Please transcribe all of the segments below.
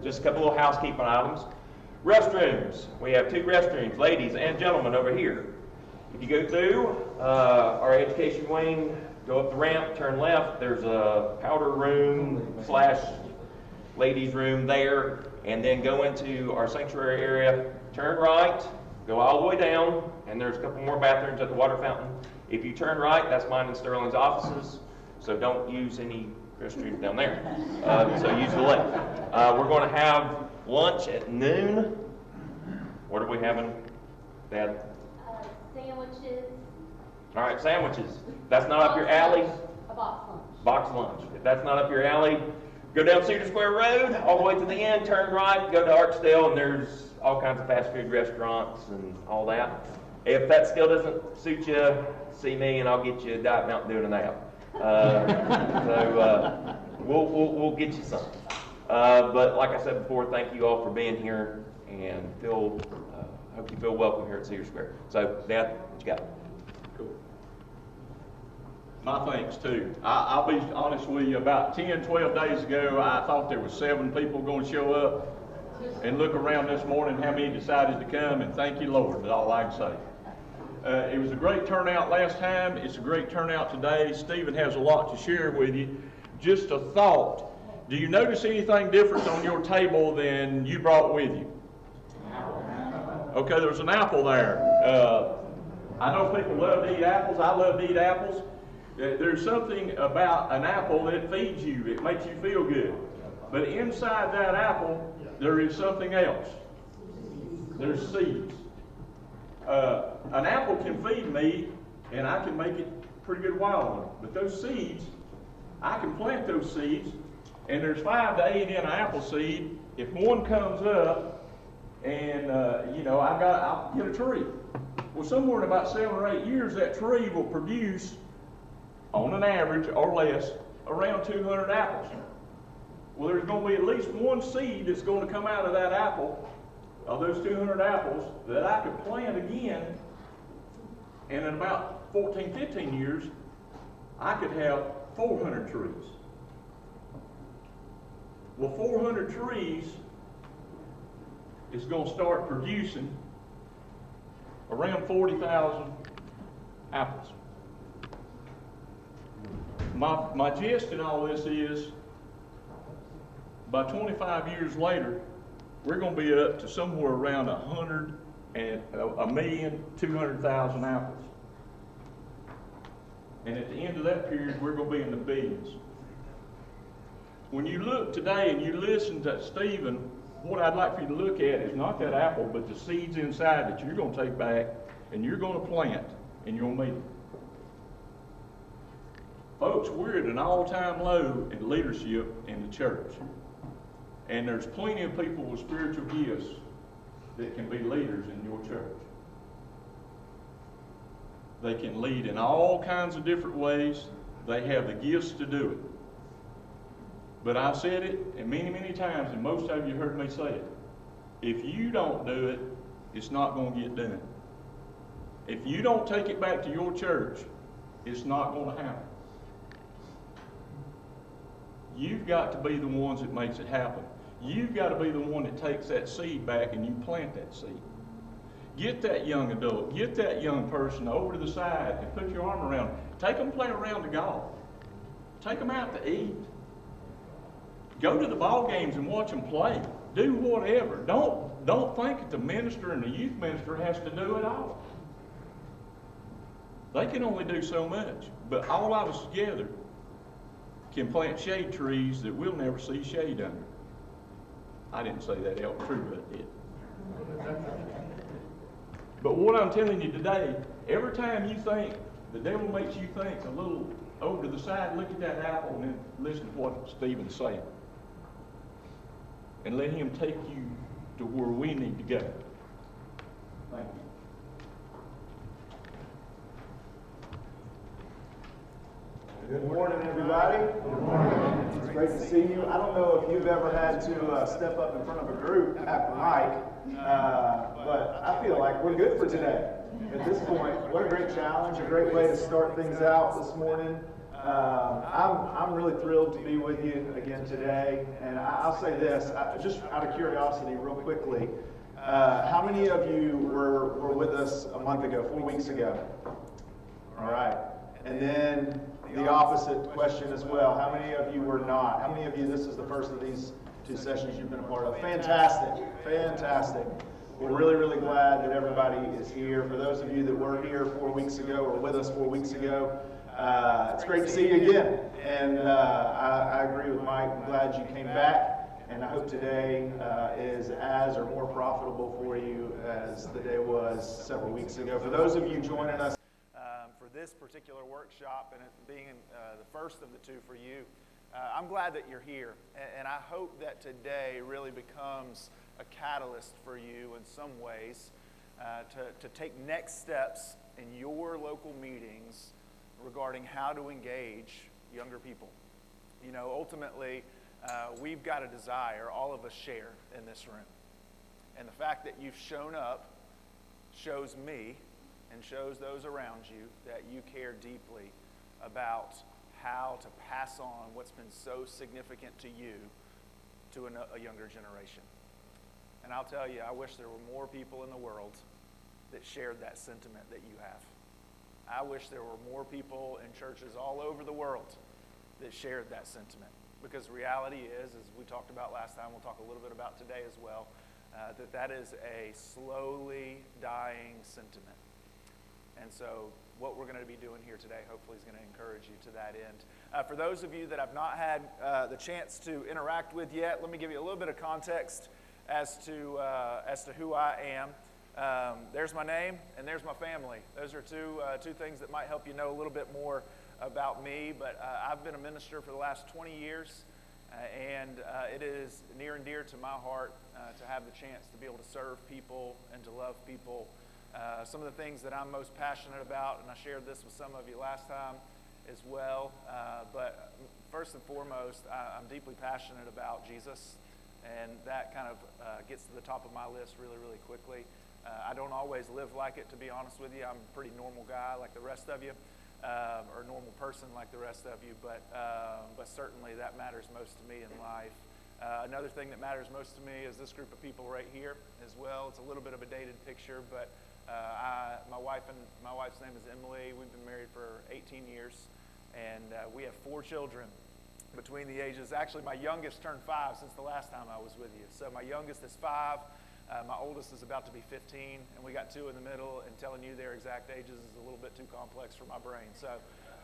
Just a couple little housekeeping items. Restrooms. We have 2 restrooms, ladies and gentlemen, over here. If you go through our education wing, go up the ramp, turn left, there's a powder room / ladies room there, and then go into our sanctuary area, turn right, go all the way down, and there's a couple more bathrooms at the water fountain. If you turn right, that's mine and Sterling's offices, so don't use any restrooms down there. So use the left. We're going to have lunch at noon. What are we having, Dad? Sandwiches. All right, sandwiches. That's not up your alley. A box lunch. Box lunch. If that's not up your alley, go down Cedar Square Road, all the way to the end, turn right, go to Archdale, and there's all kinds of fast food restaurants and all that. If that still doesn't suit you, see me and I'll get you a Diet Mountain Dew and a nap. We'll get you some. But like I said before, thank you all for being here, and hope you feel welcome here at Cedar Square. So, Dad, what you got? Cool. My thanks too. I'll be honest with you, about 10, 12 days ago, I thought there was 7 people going to show up, and look around this morning how many decided to come, and thank you, Lord, that's all I can say. It was a great turnout last time. It's a great turnout today. Stephen has a lot to share with you. Just a thought. Do you notice anything different on your table than you brought with you? Okay, there's an apple there. I know people love to eat apples. I love to eat apples. There's something about an apple that feeds you. It makes you feel good. But inside that apple, there is something else. There's seeds. An apple can feed me, and I can make it pretty good while on it. But those seeds, I can plant those seeds, and there's 5 to 8 in an apple seed. If one comes up, and I'll get a tree. Well, somewhere in about 7 or 8 years, that tree will produce, on an average or less, around 200 apples. Well, there's going to be at least one seed that's going to come out of that apple, of those 200 apples, that I could plant again, and in about 14, 15 years, I could have 400 trees. Well, 400 trees is going to start producing around 40,000 apples. My gist in all this is, by 25 years later, we're going to be up to somewhere around 1,200,000 apples. And at the end of that period, we're going to be in the billions. When you look today and you listen to Stephen, what I'd like for you to look at is not that apple, but the seeds inside that you're going to take back and you're going to plant and you'll meet. Folks, we're at an all-time low in leadership in the church. And there's plenty of people with spiritual gifts that can be leaders in your church. They can lead in all kinds of different ways. They have the gifts to do it. But I've said it and many, many times, and most of you heard me say it. If you don't do it, it's not going to get done. If you don't take it back to your church, it's not going to happen. You've got to be the ones that makes it happen. You've got to be the one that takes that seed back and you plant that seed. Get that young adult, get that young person over to the side and put your arm around them. Take them play around the golf. Take them out to eat. Go to the ball games and watch them play. Do whatever. Don't think that the minister and the youth minister has to do it all. They can only do so much. But all of us together can plant shade trees that we'll never see shade under. I didn't say that out true, but I did. But what I'm telling you today, every time you think, the devil makes you think a little over to the side, look at that apple and then listen to what Stephen's saying. And let him take you to where we need to go. Thank you. Good morning, everybody. Good morning. It's great to see you. I don't know if you've ever had to step up in front of a group at the mic, but I feel like we're good for today. At this point, what a great challenge, a great way to start things out this morning. I'm really thrilled to be with you again today, and I'll say this, just out of curiosity, real quickly. How many of you were with us a month ago, 4 weeks ago? All right. And then the opposite question as well. How many of you were not? How many of you, this is the first of these 2 sessions you've been a part of? Fantastic. Fantastic. We're really, really glad that everybody is here. For those of you that were here 4 weeks ago or with us 4 weeks ago, it's great to see you again. And I agree with Mike. I'm glad you came back. And I hope today is as or more profitable for you as the day was several weeks ago. For those of you joining us for this particular workshop, and it being the first of the 2 for you, I'm glad that you're here. And I hope that today really becomes a catalyst for you in some ways to take next steps in your local meetings regarding how to engage younger people. You know, ultimately, we've got a desire, all of us share in this room. And the fact that you've shown up shows me and shows those around you that you care deeply about how to pass on what's been so significant to you to a younger generation. And I'll tell you, I wish there were more people in the world that shared that sentiment that you have. I wish there were more people in churches all over the world that shared that sentiment. Because the reality is, as we talked about last time, we'll talk a little bit about today as well, that is a slowly dying sentiment. And so what we're going to be doing here today hopefully is going to encourage you to that end. For those of you that I've not had the chance to interact with yet, let me give you a little bit of context as to who I am. There's my name and there's my family. Those are two things that might help you know a little bit more about me, but I've been a minister for the last 20 years, and it is near and dear to my heart to have the chance to be able to serve people and to love people. Some of the things that I'm most passionate about, and I shared this with some of you last time as well, but first and foremost, I'm deeply passionate about Jesus, and that kind of gets to the top of my list really, really quickly. I don't always live like it, to be honest with you. I'm a pretty normal guy like the rest of you. Or a normal person like the rest of you, but certainly that matters most to me in life. Another thing that matters most to me is this group of people right here as well. It's a little bit of a dated picture, but my wife's name is Emily. We've been married for 18 years, and we have 4 children between the ages. Actually, my youngest turned 5 since the last time I was with you. So my youngest is 5. My oldest is about to be 15, and we got 2 in the middle, and telling you their exact ages is a little bit too complex for my brain. So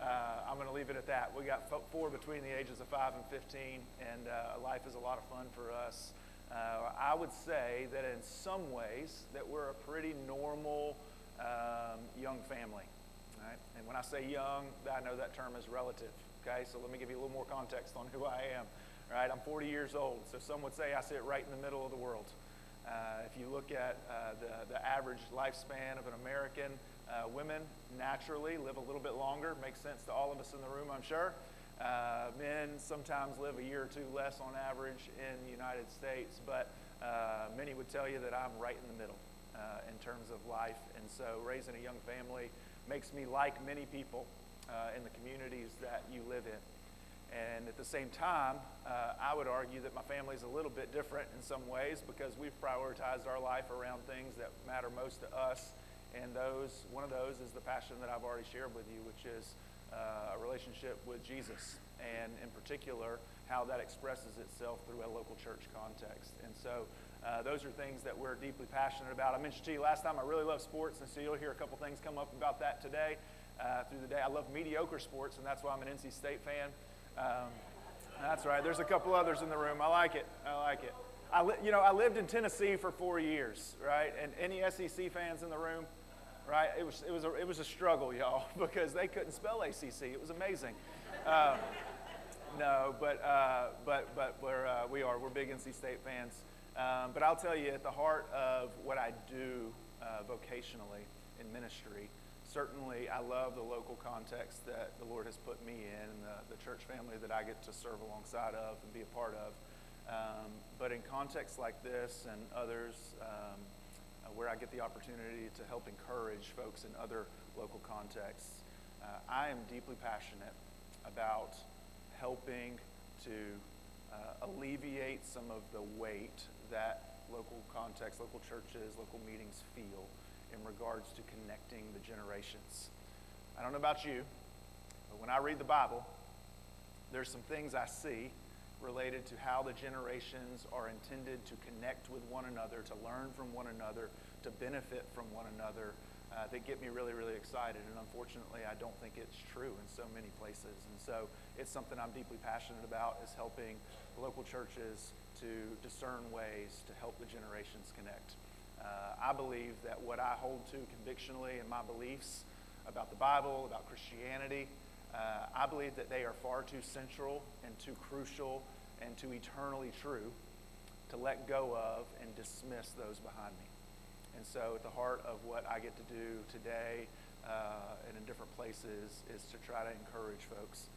I'm going to leave it at that. We got 4 between the ages of 5 and 15, and life is a lot of fun for us. I would say that in some ways that we're a pretty normal young family. Right? And when I say young, I know that term is relative. Okay, so let me give you a little more context on who I am. Right? I'm 40 years old, so some would say I sit right in the middle of the world. If you look at the average lifespan of an American, women naturally live a little bit longer. Makes sense to all of us in the room, I'm sure. Men sometimes live a year or 2 less on average in the United States, but many would tell you that I'm right in the middle in terms of life. And so raising a young family makes me like many people in the communities that you live in. And at the same time, I would argue that my family is a little bit different in some ways because we've prioritized our life around things that matter most to us. And one of those is the passion that I've already shared with you, which is a relationship with Jesus. And in particular, how that expresses itself through a local church context. And so those are things that we're deeply passionate about. I mentioned to you last time I really love sports, and so you'll hear a couple things come up about that today through the day. I love mediocre sports, and that's why I'm an NC State fan. That's right. There's a couple others in the room. I like it. I lived in Tennessee for 4 years, right? And any SEC fans in the room, right? It was a struggle, y'all, because they couldn't spell ACC. It was amazing. No, but we're big NC State fans. But I'll tell you, at the heart of what I do vocationally in ministry, certainly I love the local context that the Lord has put me in, the church family that I get to serve alongside of and be a part of. But in contexts like this and others, where I get the opportunity to help encourage folks in other local contexts, I am deeply passionate about helping to alleviate some of the weight that local context, local churches, local meetings feel in regards to connecting the generations. I don't know about you, but when I read the Bible, there's some things I see related to how the generations are intended to connect with one another, to learn from one another, to benefit from one another, that get me really, really excited. And unfortunately, I don't think it's true in so many places. And so it's something I'm deeply passionate about, is helping local churches to discern ways to help the generations connect. I believe that what I hold to convictionally in my beliefs about the Bible, about Christianity, I believe that they are far too central and too crucial and too eternally true to let go of and dismiss those behind me. And so at the heart of what I get to do today and in different places is to try to encourage folks.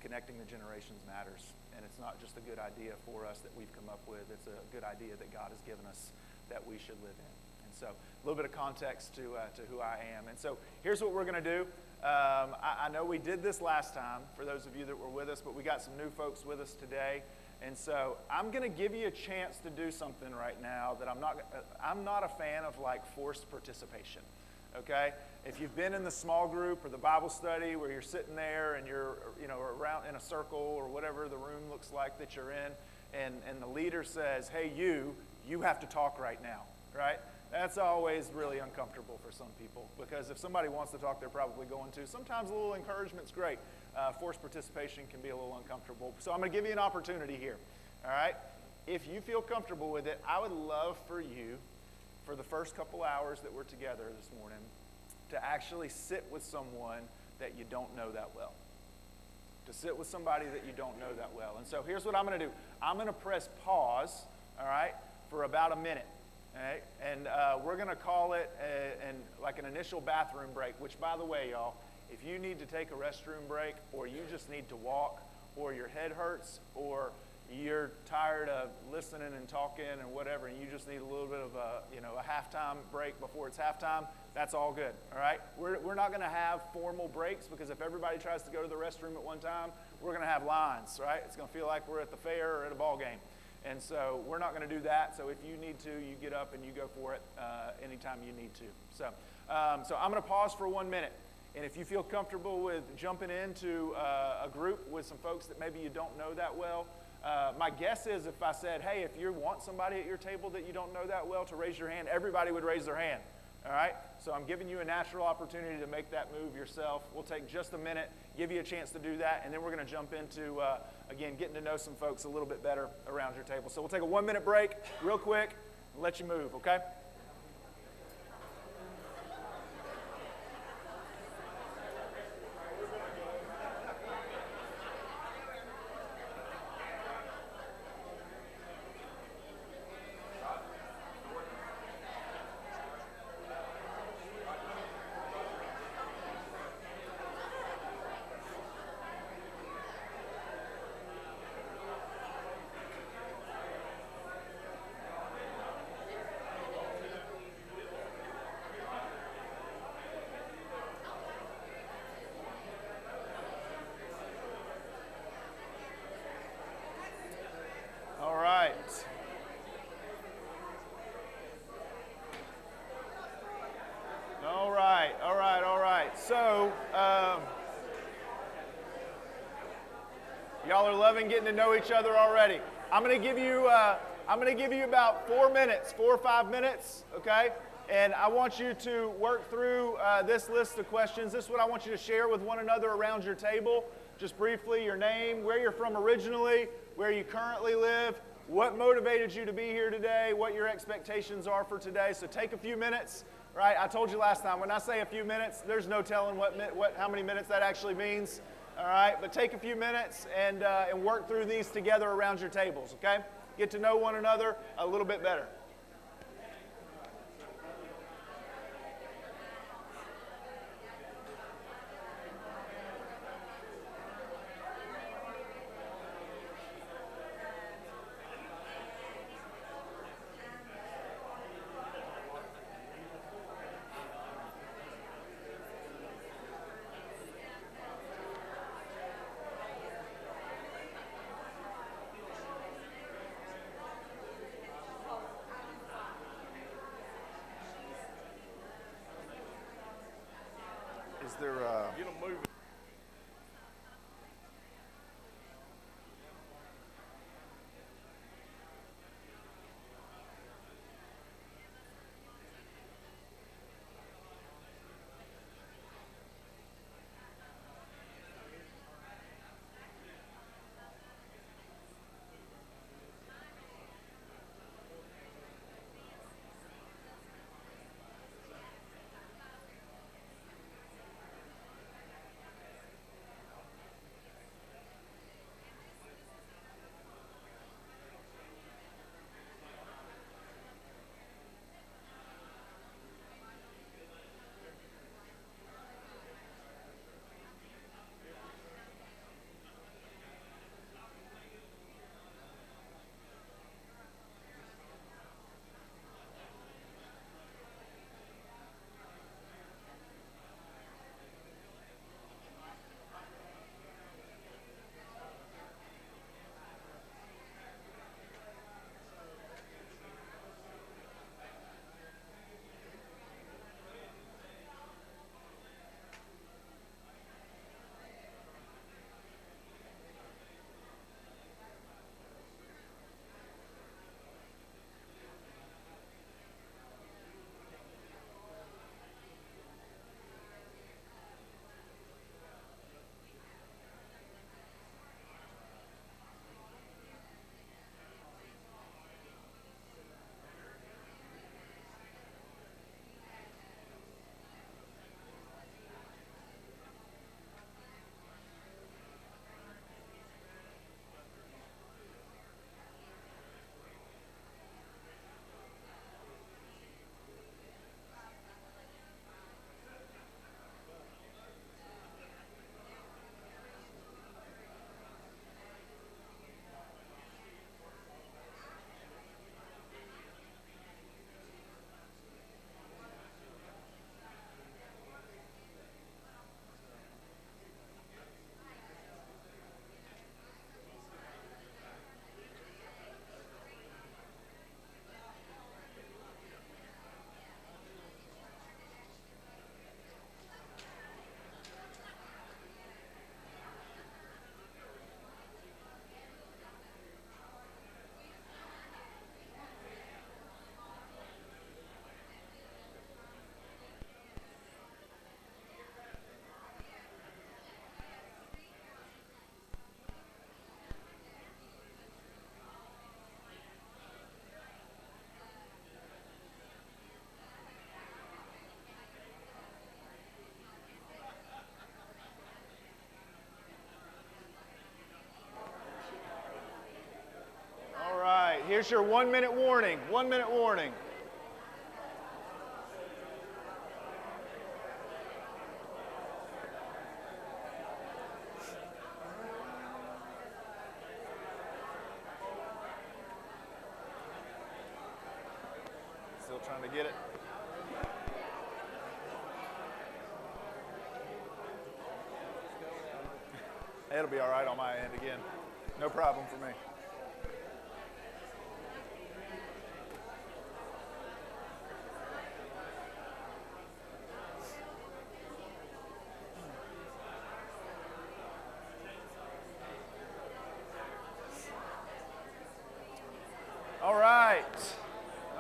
Connecting the generations matters. And it's not just a good idea for us that we've come up with. It's a good idea that God has given us that we should live in. And so a little bit of context to who I am. And so here's what we're going to do. I know we did this last time for those of you that were with us, but we got some new folks with us today. And so I'm going to give you a chance to do something right now that I'm not a fan of, like forced participation. Okay? If you've been in the small group or the Bible study where you're sitting there and you're around in a circle or whatever the room looks like that you're in, and the leader says, hey, you have to talk right now, right? That's always really uncomfortable for some people, because if somebody wants to talk, they're probably going to. Sometimes a little encouragement's great. Forced participation can be a little uncomfortable. So I'm going to give you an opportunity here, all right? If you feel comfortable with it, I would love for you, for the first couple hours that we're together this morning, to actually sit with someone that you don't know that well. To sit with somebody that you don't know that well. And so here's what I'm going to do. I'm going to press pause, all right, for about a minute. All right? And we're going to call it like an initial bathroom break, which, by the way, y'all, if you need to take a restroom break, or you just need to walk, or your head hurts, or you're tired of listening and talking and whatever, and you just need a little bit of a halftime break before it's halftime, that's all good, all right? We're not going to have formal breaks, because if everybody tries to go to the restroom at one time, we're going to have lines, right? It's going to feel like we're at the fair or at a ball game. And so we're not going to do that. So if you need to, you get up and you go for it anytime you need to. So I'm going to pause for 1 minute. And if you feel comfortable with jumping into a group with some folks that maybe you don't know that well, my guess is if I said, hey, if you want somebody at your table that you don't know that well to raise your hand, everybody would raise their hand. All right? So I'm giving you a natural opportunity to make that move yourself. We'll take just a minute, give you a chance to do that, and then we're going to jump into, again, getting to know some folks a little bit better around your table. So we'll take a 1 minute break real quick and let you move, okay? So, y'all are loving getting to know each other already. I'm going to give you about 4 minutes, 4 or 5 minutes, okay? And I want you to work through this list of questions. This is what I want you to share with one another around your table. Just briefly, your name, where you're from originally, where you currently live, what motivated you to be here today, what your expectations are for today. So take a few minutes. Right, I told you last time, when I say a few minutes, there's no telling how many minutes that actually means. All right, but take a few minutes and work through these together around your tables, okay? Get to know one another a little bit better. Is there Get them moving. Here's your 1 minute warning. 1 minute warning. Still trying to get it. It'll be all right on my end again. No problem for me.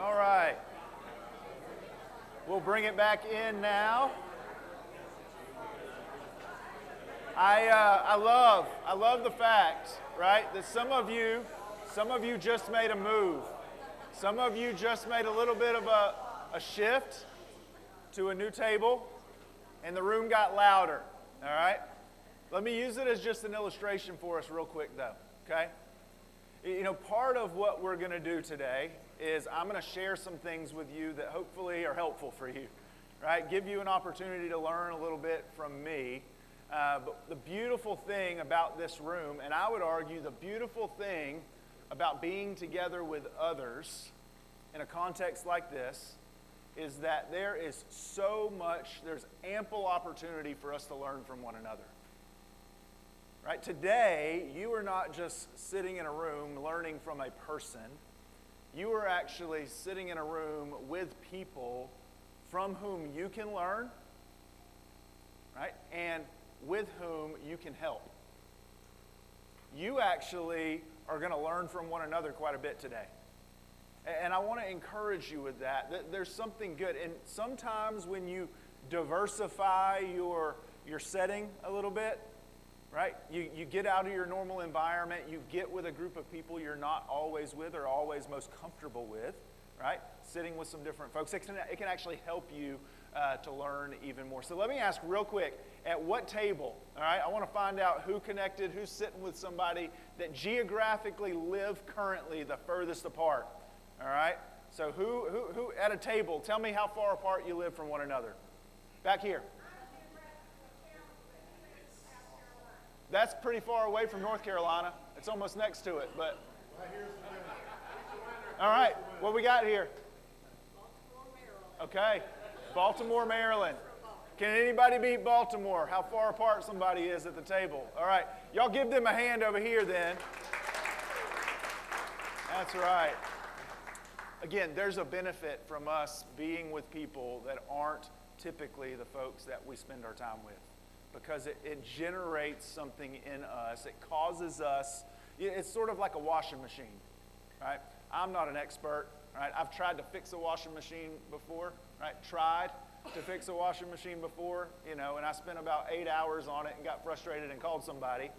All right. We'll bring it back in now. I love the fact, right, that some of you just made a move. Some of you just made a little bit of a shift to a new table, and the room got louder, all right? Let me use it as just an illustration for us real quick, though, okay? You know, part of what we're going to do today is I'm going to share some things with you that hopefully are helpful for you, right? Give you an opportunity to learn a little bit from me. But the beautiful thing about this room, and I would argue the beautiful thing about being together with others in a context like this, is that there is so much, there's ample opportunity for us to learn from one another. Right? Today, you are not just sitting in a room learning from a person. You are actually sitting in a room with people from whom you can learn right? And with whom you can help. You actually are going to learn from one another quite a bit today. And I want to encourage you with that. There's something good. And sometimes when you diversify your setting a little bit, right? You get out of your normal environment. You get with a group of people you're not always with or always most comfortable with, right? Sitting with some different folks. It can actually help you to learn even more. So let me ask real quick, at what table, all right? I want to find out who connected, who's sitting with somebody that geographically live currently the furthest apart, all right? So who at a table, tell me how far apart you live from one another. Back here. That's pretty far away from North Carolina. It's almost next to it, but. All right, what we got here? Okay, Baltimore, Maryland. Can anybody beat Baltimore? How far apart somebody is at the table? All right, y'all give them a hand over here then. That's right. Again, there's a benefit from us being with people that aren't typically the folks that we spend our time with, because it generates something in us. It causes us, it's sort of like a washing machine, right? I'm not an expert, right? I've tried to fix a washing machine before, right? Tried to fix a washing machine before, and I spent about 8 hours on it and got frustrated and called somebody,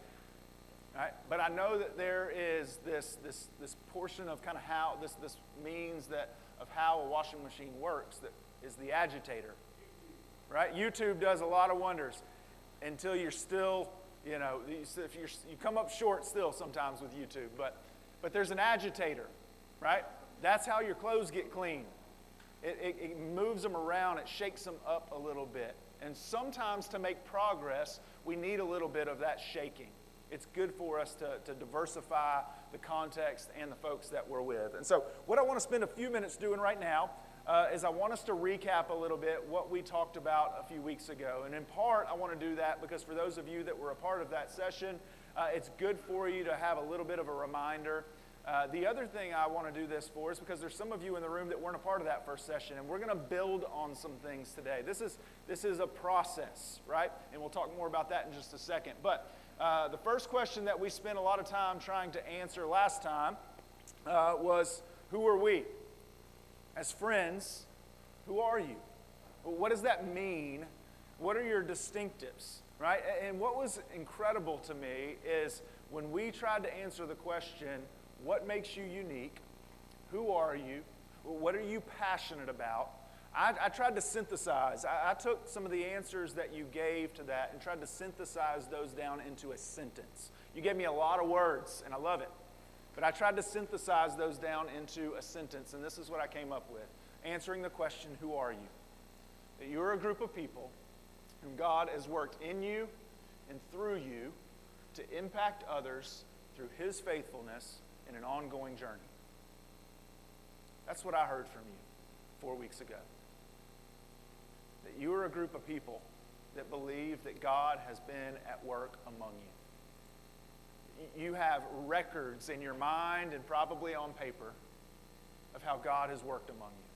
right? But I know that there is this portion of kind of how, this means that of how a washing machine works that is the agitator, right? YouTube does a lot of wonders until you're still, you come up short still sometimes with YouTube, but there's an agitator, right? That's how your clothes get clean. It moves them around, it shakes them up a little bit. And sometimes to make progress, we need a little bit of that shaking. It's good for us to diversify the context and the folks that we're with. And so what I want to spend a few minutes doing right now is I want us to recap a little bit what we talked about a few weeks ago. And in part, I want to do that because for those of you that were a part of that session, it's good for you to have a little bit of a reminder. The other thing I want to do this for is because there's some of you in the room that weren't a part of that first session, and we're going to build on some things today. This is a process, right? And we'll talk more about that in just a second. But the first question that we spent a lot of time trying to answer last time was, who are we? As friends, who are you? What does that mean? What are your distinctives, right? And what was incredible to me is when we tried to answer the question, what makes you unique? Who are you? What are you passionate about? I tried to synthesize. I took some of the answers that you gave to that and tried to synthesize those down into a sentence. You gave me a lot of words, and I love it. But I tried to synthesize those down into a sentence, and this is what I came up with. Answering the question, who are you? That you're a group of people whom God has worked in you and through you to impact others through His faithfulness in an ongoing journey. That's what I heard from you 4 weeks ago. That you are a group of people that believe that God has been at work among you. You have records in your mind and probably on paper of how God has worked among you.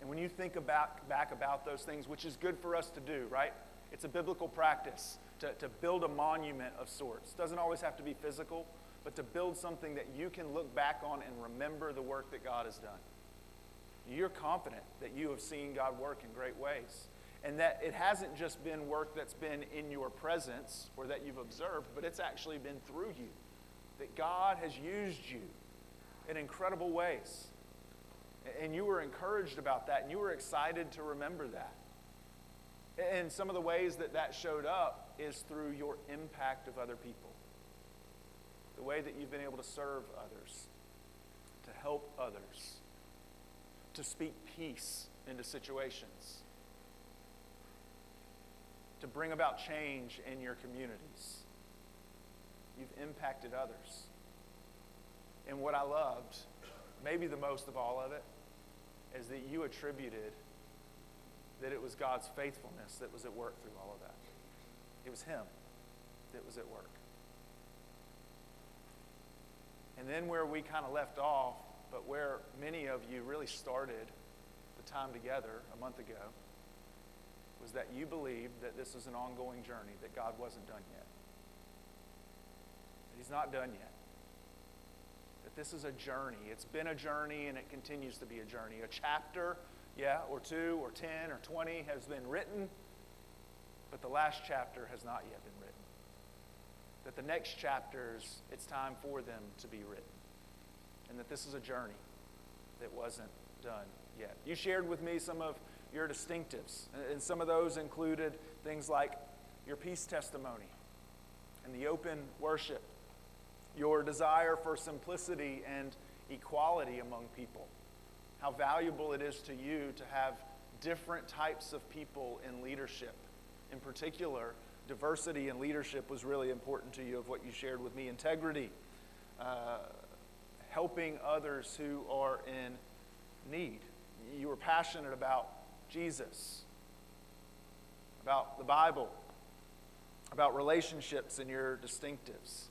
And when you think back about those things, which is good for us to do, right? It's a biblical practice to build a monument of sorts. It doesn't always have to be physical, but to build something that you can look back on and remember the work that God has done. You're confident that you have seen God work in great ways. And that it hasn't just been work that's been in your presence or that you've observed, but it's actually been through you. That God has used you in incredible ways. And you were encouraged about that, and you were excited to remember that. And some of the ways that showed up is through your impact of other people. The way that you've been able to serve others, to help others, to speak peace into situations, to bring about change in your communities. You've impacted others. And what I loved, maybe the most of all of it, is that you attributed that it was God's faithfulness that was at work through all of that. It was Him that was at work. And then where we kind of left off, but where many of you really started the time together a month ago, was that you believed that this is an ongoing journey, that God wasn't done yet. That He's not done yet. That this is a journey. It's been a journey and it continues to be a journey. A chapter, or 2 or 10 or 20 has been written, but the last chapter has not yet been written. That the next chapters, it's time for them to be written. And that this is a journey that wasn't done yet. You shared with me some of your distinctives, and some of those included things like your peace testimony and the open worship, your desire for simplicity and equality among people, how valuable it is to you to have different types of people in leadership. In particular, diversity in leadership was really important to you, of what you shared with me. Integrity, helping others who are in need. You were passionate about Jesus, about the Bible, about relationships and your distinctives.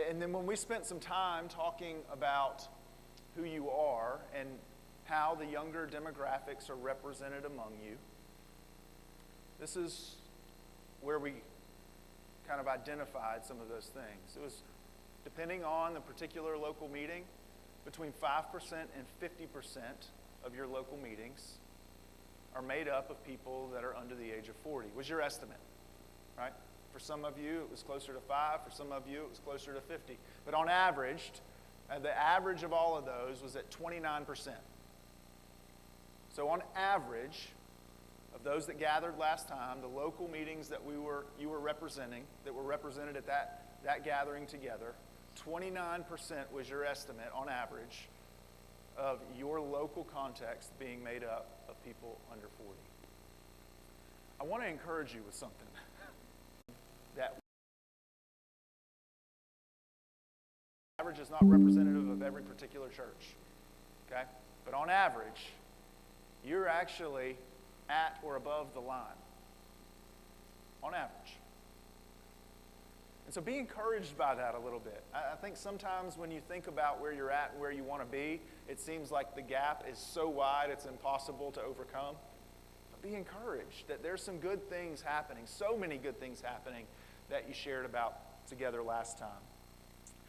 And then when we spent some time talking about who you are and how the younger demographics are represented among you, this is where we kind of identified some of those things. It was, depending on the particular local meeting, between 5% and 50% of your local meetings are made up of people that are under the age of 40, was your estimate, right? For some of you, it was closer to 5. For some of you, it was closer to 50. But on average, the average of all of those was at 29%. So on average, of those that gathered last time, the local meetings that you were representing, that were represented at that gathering together, 29% was your estimate on average of your local context being made up of people under 40. I want to encourage you with something. That average is not representative of every particular church, okay? But on average, you're actually at or above the line, on average. And so be encouraged by that a little bit. I think sometimes when you think about where you're at and where you want to be, it seems like the gap is so wide it's impossible to overcome. But be encouraged that there's some good things happening, so many good things happening that you shared about together last time.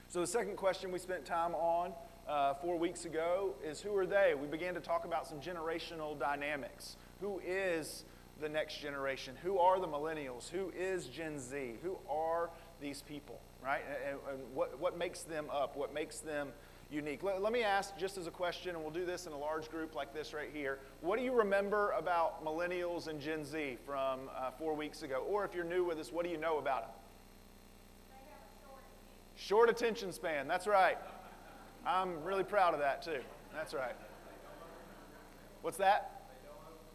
So the second question we spent time on 4 weeks ago is, who are they? We began to talk about some generational dynamics. Who is the next generation? Who are the millennials? Who is Gen Z? Who are these people, right? And what makes them up? What makes them unique? Let me ask just as a question, and we'll do this in a large group like this right here. What do you remember about millennials and Gen Z from 4 weeks ago? Or if you're new with us, what do you know about them? They have a Short attention span, that's right. I'm really proud of that too. That's right. What's that?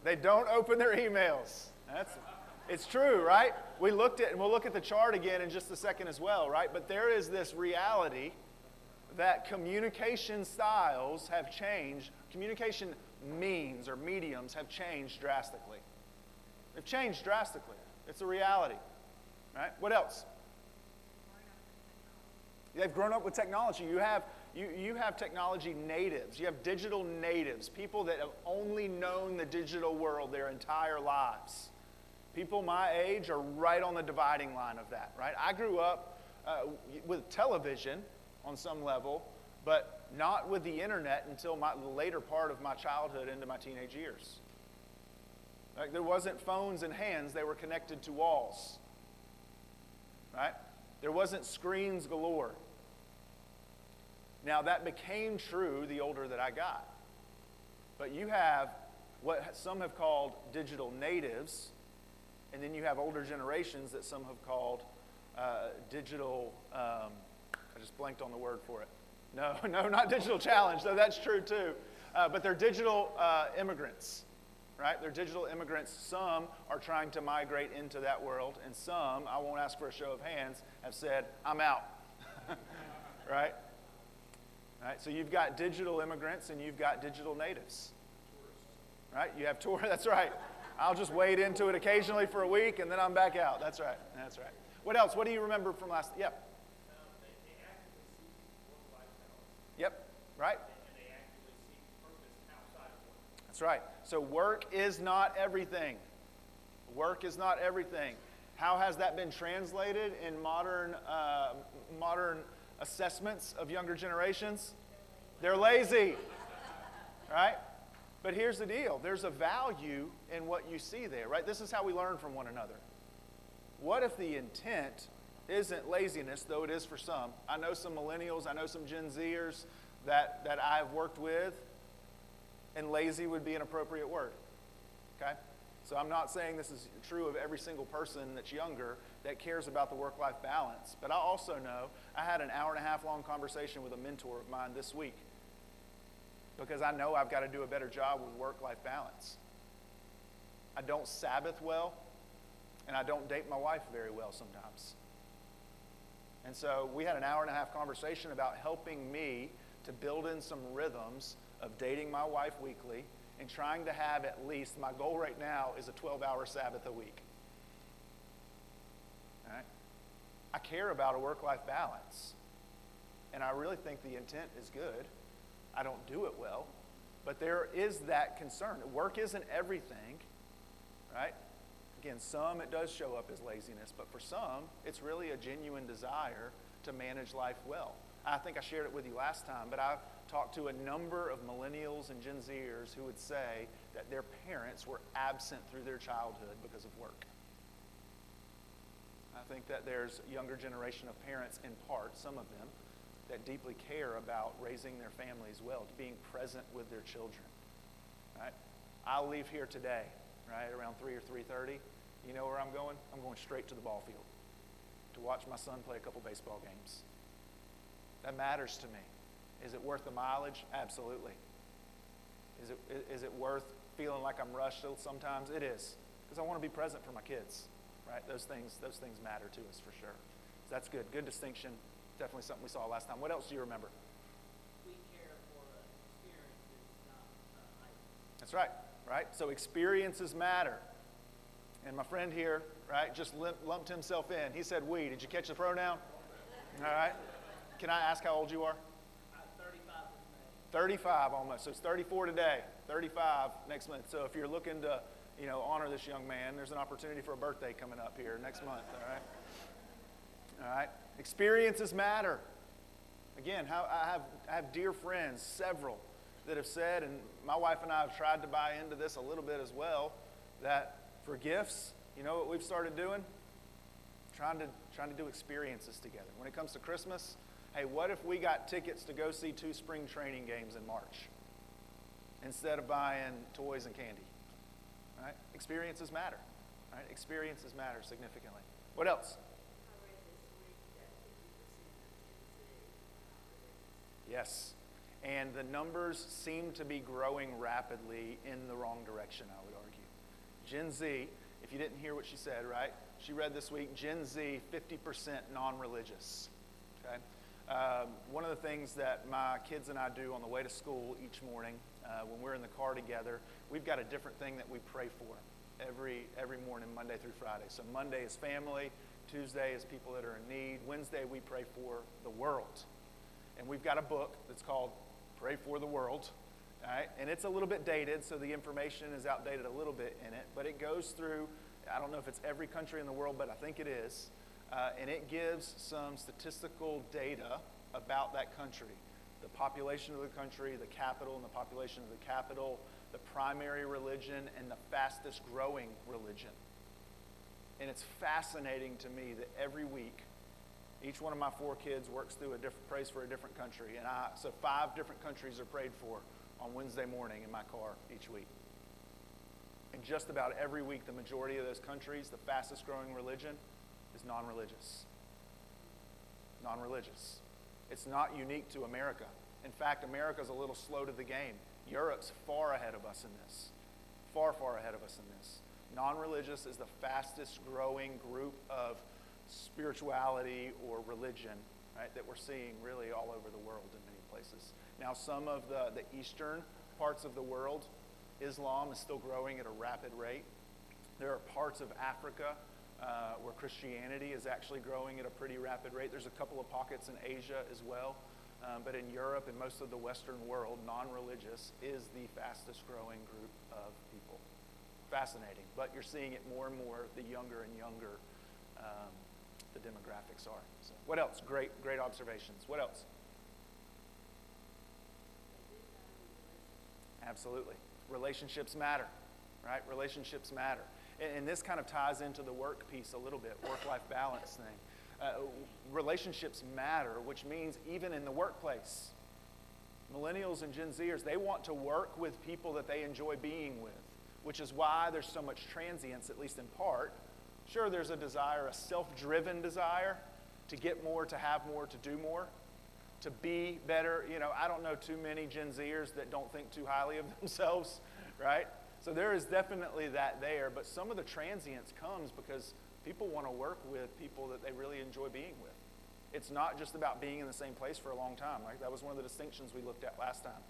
They don't open their emails. It's true, right? We looked at, and we'll look at the chart again in just a second as well, right? But there is this reality that communication styles have changed. Communication means or mediums have changed drastically. They've changed drastically. It's a reality, right? What else? They've grown up with technology. You have technology natives. You have digital natives, people that have only known the digital world their entire lives. People my age are right on the dividing line of that, right? I grew up with television on some level, but not with the internet until the later part of my childhood into my teenage years. Like, there wasn't phones in hands. They were connected to walls, right? There wasn't screens galore. Now, that became true the older that I got. But you have what some have called digital natives, and then you have older generations that some have called digital, I just blanked on the word for it. No, not digital challenge, though that's true too. But they're digital immigrants, right? They're digital immigrants. Some are trying to migrate into that world, and some, I won't ask for a show of hands, have said, I'm out, right? Right, so you've got digital immigrants and you've got digital natives, right? You have tourists. That's right. I'll just wade into it occasionally for a week and then I'm back out. That's right. That's right. What else? What do you remember from last? Yep. They actively seek work-life balance. Yep. Right. And they actively seek purpose outside of work. That's right. So work is not everything. Work is not everything. How has that been translated in modern assessments of younger generations? They're lazy, right? But here's the deal. There's a value in what you see there, right? This is how we learn from one another. What if the intent isn't laziness, though it is for some? I know some millennials, I know some Gen Zers that I've worked with, and lazy would be an appropriate word, okay? So I'm not saying this is true of every single person that's younger that cares about the work-life balance. But I also know I had an hour-and-a-half long conversation with a mentor of mine this week because I know I've got to do a better job with work-life balance. I don't Sabbath well, and I don't date my wife very well sometimes. And so we had an hour-and-a-half conversation about helping me to build in some rhythms of dating my wife weekly and trying to have at least, my goal right now is a 12-hour Sabbath a week. All right? I care about a work-life balance. And I really think the intent is good. I don't do it well. But there is that concern. Work isn't everything, right? Again, some it does show up as laziness, but for some, it's really a genuine desire to manage life well. I think I shared it with you last time, but I've talked to a number of millennials and Gen Zers who would say that their parents were absent through their childhood because of work. I think that there's a younger generation of parents, in part, some of them, that deeply care about raising their families well, being present with their children. Right? I'll leave here today, right, around 3 or 3:30. You know where I'm going? I'm going straight to the ball field to watch my son play a couple baseball games. That matters to me. Is it worth the mileage? Absolutely. Is it worth feeling like I'm rushed sometimes? It is, because I want to be present for my kids, right? Those things matter to us for sure. So that's good. Good distinction. Definitely something we saw last time. What else do you remember? We care for experiences, not height. That's right? So experiences matter. And my friend here, right, just lumped himself in. He said we. Did you catch the pronoun? All right. Can I ask how old you are? 35 almost. So it's 34 today, 35 next month. So if you're looking to, honor this young man, there's an opportunity for a birthday coming up here next month, all right? All right? Experiences matter. Again, I have dear friends, several, that have said, and my wife and I have tried to buy into this a little bit as well, that for gifts, you know what we've started doing? Trying to do experiences together. When it comes to Christmas, hey, what if we got tickets to go see 2 spring training games in March instead of buying toys and candy? Right? Experiences matter. Right? Experiences matter significantly. What else? I read this week that 50% of Gen Z are not religious. Yes. And the numbers seem to be growing rapidly in the wrong direction, I would argue. Gen Z, if you didn't hear what she said, right? She read this week, Gen Z, 50% non-religious. Okay? One of the things that my kids and I do on the way to school each morning, when we're in the car together, we've got a different thing that we pray for every morning, Monday through Friday. So Monday is family, Tuesday is people that are in need, Wednesday we pray for the world. And we've got a book that's called Pray for the World, all right? And it's a little bit dated, so the information is outdated a little bit in it, but it goes through, I don't know if it's every country in the world, but I think it is. And it gives some statistical data about that country. The population of the country, the capital and the population of the capital, the primary religion, and the fastest growing religion. And it's fascinating to me that every week, each one of my 4 kids works through prays for a different country. And so 5 different countries are prayed for on Wednesday morning in my car each week. And just about every week, the majority of those countries, the fastest growing religion is non-religious. Non-religious. It's not unique to America. In fact, America's a little slow to the game. Europe's far ahead of us in this. Far, far ahead of us in this. Non-religious is the fastest growing group of spirituality or religion, right, that we're seeing really all over the world in many places. Now, some of the eastern parts of the world, Islam is still growing at a rapid rate. There are parts of Africa where Christianity is actually growing at a pretty rapid rate. There's a couple of pockets in Asia as well. But in Europe and most of the Western world, non-religious is the fastest growing group of people. fascinating. But you're seeing it more and more the younger and younger the demographics are. So what else? Great observations. What else? Absolutely. Relationships matter, right? Relationships matter. And this kind of ties into the work piece a little bit, work-life balance thing. Relationships matter, which means even in the workplace, millennials and Gen Zers, they want to work with people that they enjoy being with, which is why there's so much transience, at least in part. Sure, there's a desire, a self-driven desire to get more, to have more, to do more, to be better. You know, I don't know too many Gen Zers that don't think too highly of themselves, right? So there is definitely that there, but some of the transience comes because people want to work with people that they really enjoy being with. It's not just about being in the same place for a long time, right? That was one of the distinctions we looked at last time.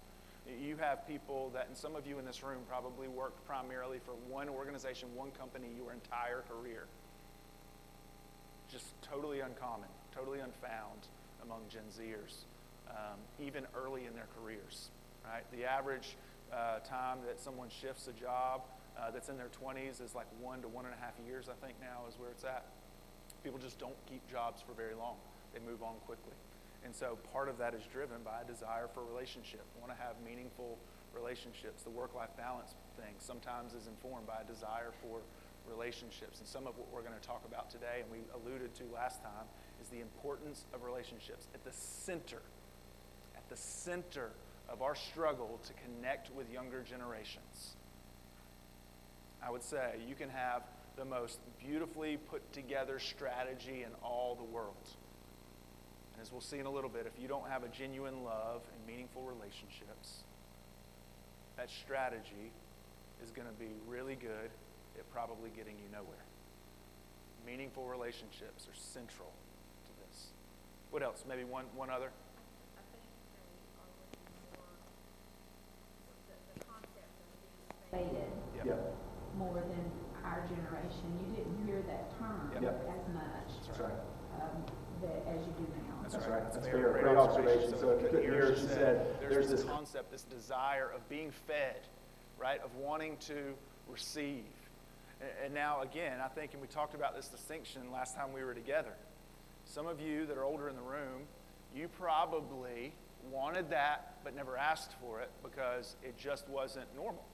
You have people that, and some of you in this room probably worked primarily for one organization, one company your entire career. Just totally uncommon, totally unfound among Gen Zers, even early in their careers, right? The average time that someone shifts a job that's in their 20s is like 1 to 1.5 years, I think now is where it's at. People just don't keep jobs for very long. They move on quickly. And so part of that is driven by a desire for relationship. We want to have meaningful relationships. The work-life balance thing sometimes is informed by a desire for relationships. And some of what we're going to talk about today, and we alluded to last time, is the importance of relationships at the center of our struggle to connect with younger generations. I would say you can have the most beautifully put together strategy in all the world. And as we'll see in a little bit, if you don't have a genuine love and meaningful relationships, that strategy is going to be really good at probably getting you nowhere. Meaningful relationships are central to this. What else? Maybe one other? I think they are looking more, the concept of being faded Yep. more than our generation. You didn't hear that term Yep. as much That's right. as you do now. That's right. That's a fair. Great observation. So if you couldn't hear, she said, there's this concept, this desire of being fed, right? Of wanting to receive. And now, again, I think, and we talked about this distinction last time we were together. Some of you that are older in the room, you probably wanted that but never asked for it because it just wasn't normal.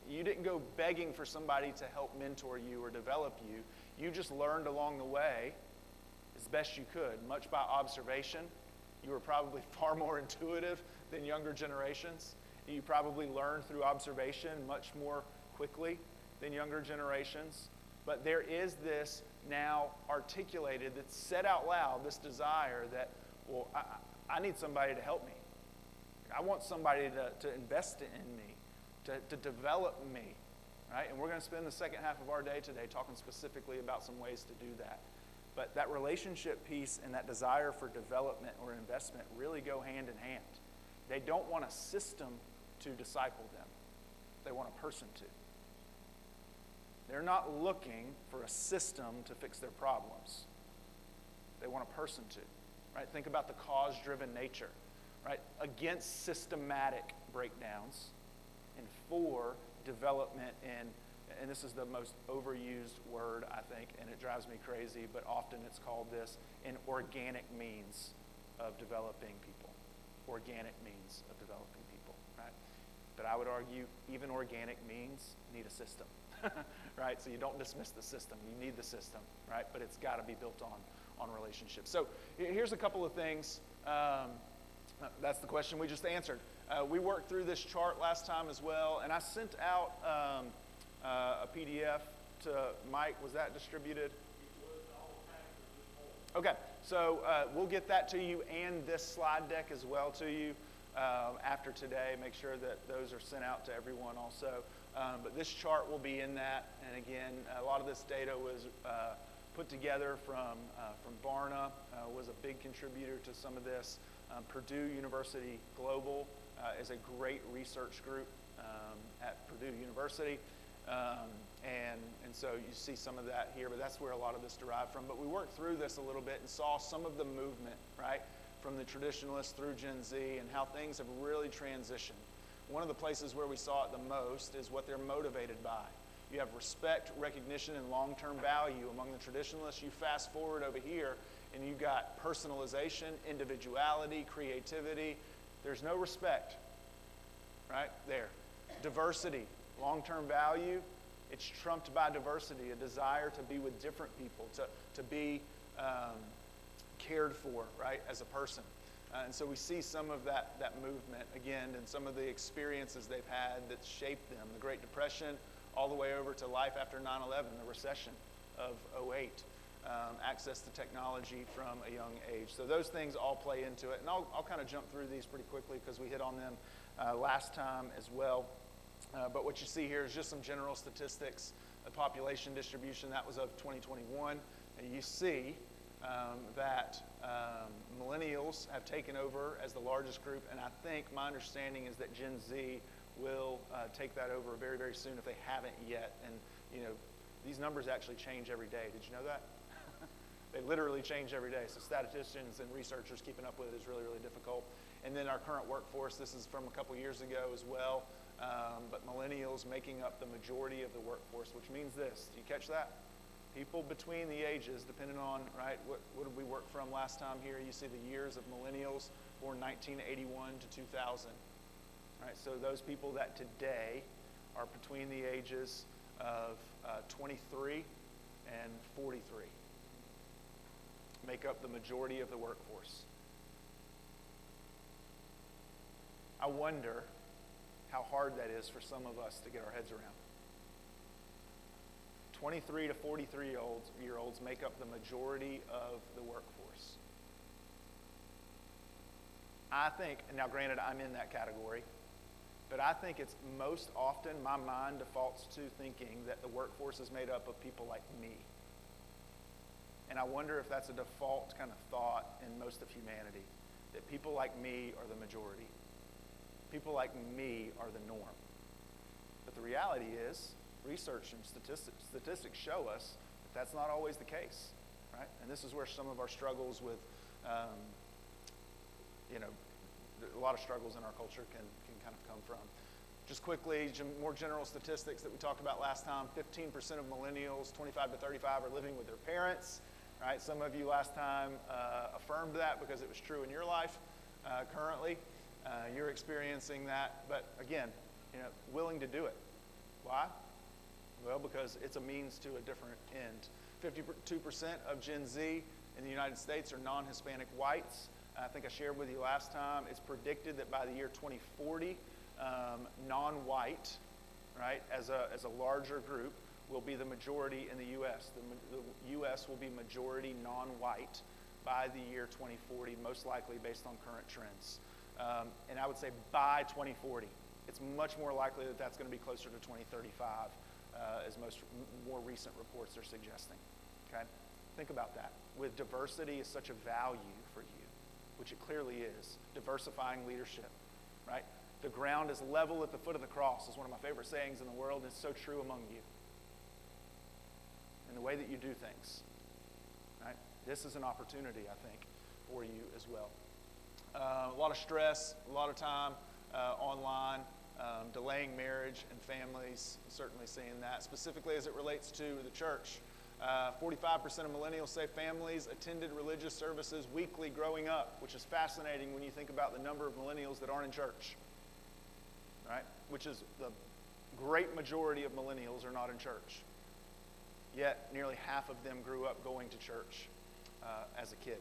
You didn't go begging for somebody to help mentor you or develop you. You just learned along the way as best you could, much by observation. You were probably far more intuitive than younger generations. You probably learned through observation much more quickly than younger generations. But there is this now articulated, that's said out loud, this desire that, well, I need somebody to help me. I want somebody to invest in me, to develop me, right? And we're going to spend the second half of our day today talking specifically about some ways to do that. But that relationship piece and that desire for development or investment really go hand in hand. They don't want a system to disciple them. They want a person to. They're not looking for a system to fix their problems. They want a person to, right? Think about the cause-driven nature, right? Against systematic breakdowns and for development and this is the most overused word, I think, and it drives me crazy, but often it's called this, an organic means of developing people. Organic means of developing people, right? But I would argue even organic means need a system, right? So you don't dismiss the system. You need the system, right? But it's got to be built on relationships. So here's a couple of things. That's the question we just answered. We worked through this chart last time as well, and I sent out a PDF to Mike. Was that distributed? Okay, so we'll get that to you and this slide deck as well to you after today. Make sure that those are sent out to everyone also. But this chart will be in that. And again, a lot of this data was put together from Barna, was a big contributor to some of this. Purdue University Global is a great research group at Purdue University. And so you see some of that here, but that's where a lot of this derived from. But we worked through this a little bit and saw some of the movement, right, from the traditionalists through Gen Z and how things have really transitioned. One of the places where we saw it the most is what they're motivated by. You have respect, recognition, and long-term value among the traditionalists. You fast forward over here, and you got personalization, individuality, creativity. There's no respect, right there. Diversity, long-term value, it's trumped by diversity, a desire to be with different people, to be cared for, right, as a person. And so we see some of that movement, again, and some of the experiences they've had that shaped them. The Great Depression, all the way over to life after 9/11, the recession of 2008, access to technology from a young age. So those things all play into it. And I'll kind of jump through these pretty quickly because we hit on them last time as well. But what you see here is just some general statistics. The population distribution, that was of 2021. And you see that millennials have taken over as the largest group. And I think my understanding is that Gen Z will take that over very, very soon if they haven't yet. And, you know, these numbers actually change every day. Did you know that? They literally change every day. So statisticians and researchers keeping up with it is really, really difficult. And then our current workforce, this is from a couple years ago as well. But millennials making up the majority of the workforce, which means this. Do you catch that? People between the ages, depending on, right, what did we work from last time here? You see the years of millennials born 1981 to 2000. Right, so those people that today are between the ages of 23 and 43 make up the majority of the workforce. I wonder how hard that is for some of us to get our heads around. 23 to 43-year-olds make up the majority of the workforce. I think, and now granted I'm in that category, but I think it's most often my mind defaults to thinking that the workforce is made up of people like me. And I wonder if that's a default kind of thought in most of humanity, that people like me are the majority. People like me are the norm. But the reality is, research and statistics show us that that's not always the case, right? And this is where some of our struggles with, a lot of struggles in our culture can kind of come from. Just quickly, more general statistics that we talked about last time, 15% of millennials, 25 to 35, are living with their parents, right? Some of you last time affirmed that because it was true in your life currently. You're experiencing that, but again, willing to do it. Why? Well, because it's a means to a different end. 52% of Gen Z in the United States are non-Hispanic whites. I think I shared with you last time, it's predicted that by the year 2040, non-white, right, as a larger group, will be the majority in the U.S. The U.S. will be majority non-white by the year 2040, most likely based on current trends. And I would say by 2040. It's much more likely that that's going to be closer to 2035, as more recent reports are suggesting. Okay? Think about that. With diversity is such a value for you, which it clearly is. Diversifying leadership, right? The ground is level at the foot of the cross is one of my favorite sayings in the world. It's so true among you. In the way that you do things, right? This is an opportunity, I think, for you as well. A lot of stress, a lot of time online, delaying marriage and families, certainly seeing that, specifically as it relates to the church. 45% of millennials say families attended religious services weekly growing up, which is fascinating when you think about the number of millennials that aren't in church, right? Which is the great majority of millennials are not in church. Yet nearly half of them grew up going to church as a kid.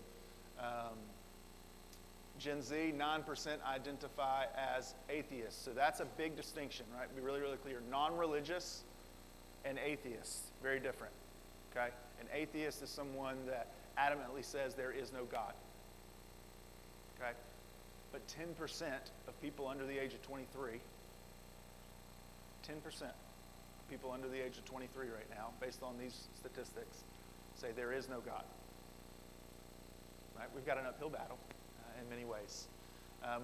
Gen Z, 9% identify as atheists. So that's a big distinction, right? Be really, really clear. Non-religious and atheists, very different, okay? An atheist is someone that adamantly says there is no God, okay? But 10% of people under the age of 23, 10% of people under the age of 23 right now, based on these statistics, say there is no God, right? We've got an uphill battle. In many ways.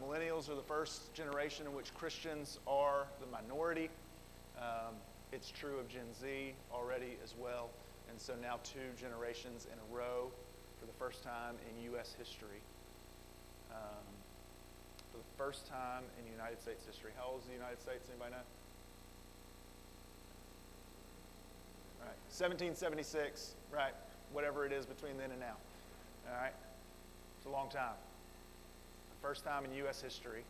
Millennials are the first generation in which Christians are the minority. It's true of Gen Z already as well. And so now 2 generations in a row for the first time in U.S. history. For the first time in United States history. How old is the United States? Anybody know? 1776, right? Whatever it is between then and now. All right? It's a long time. The first time in U.S. history,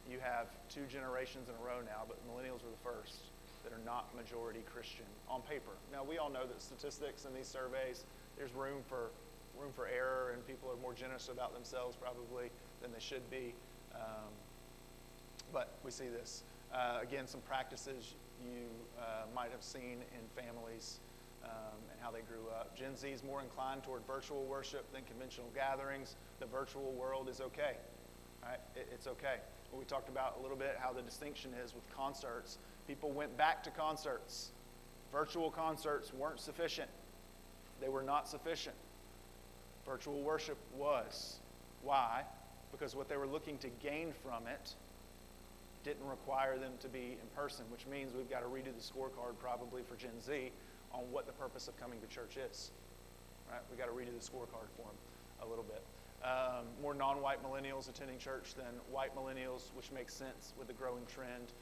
you have 2 generations in a row now, but millennials were the first that are not majority Christian on paper. Now, we all know that statistics in these surveys, there's room for error, and people are more generous about themselves probably than they should be. But we see this. Again, some practices you might have seen in families and how they grew up. Gen Z is more inclined toward virtual worship than conventional gatherings. The virtual world is okay. Right? It's okay. Well, we talked about a little bit how the distinction is with concerts. People went back to concerts. Virtual concerts weren't sufficient. They were not sufficient. Virtual worship was. Why? Because what they were looking to gain from it didn't require them to be in person, which means we've got to redo the scorecard probably for Gen Z on what the purpose of coming to church is. Right? We've got to redo the scorecard for them a little bit. More non-white millennials attending church than white millennials, which makes sense with the growing trend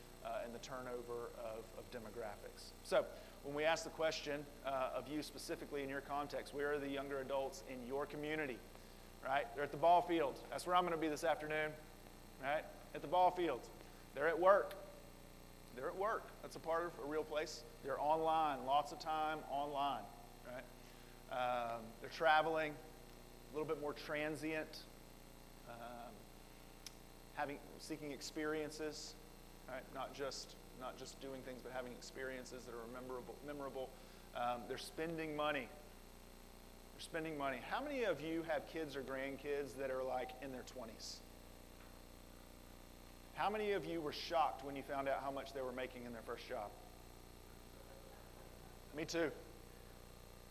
and the turnover of demographics. So when we ask the question of you specifically in your context, where are the younger adults in your community? Right? They're at the ball field. That's where I'm going to be this afternoon. Right? At the ball field. They're at work. They're at work. That's a part of a real place. They're online, lots of time online. Right? They're traveling, a little bit more transient, seeking experiences, right? Not just doing things, but having experiences that are memorable. They're spending money. They're spending money. How many of you have kids or grandkids that are like in their 20s? How many of you were shocked when you found out how much they were making in their first job? Me too.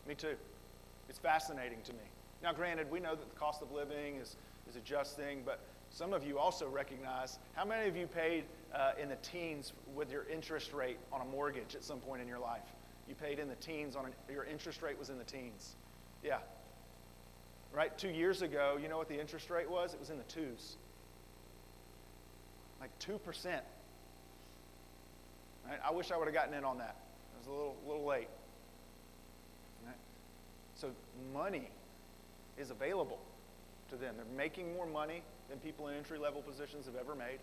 Me too. It's fascinating to me. Now, granted, we know that the cost of living is adjusting, but some of you also recognize, how many of you paid in the teens with your interest rate on a mortgage at some point in your life? You paid in the teens your interest rate was in the teens. Yeah. Right? 2 years ago, you know what the interest rate was? It was in the 2s. Like 2%. Right? I wish I would have gotten in on that. It was a little late. Right? So money is available to them. They're making more money than people in entry-level positions have ever made.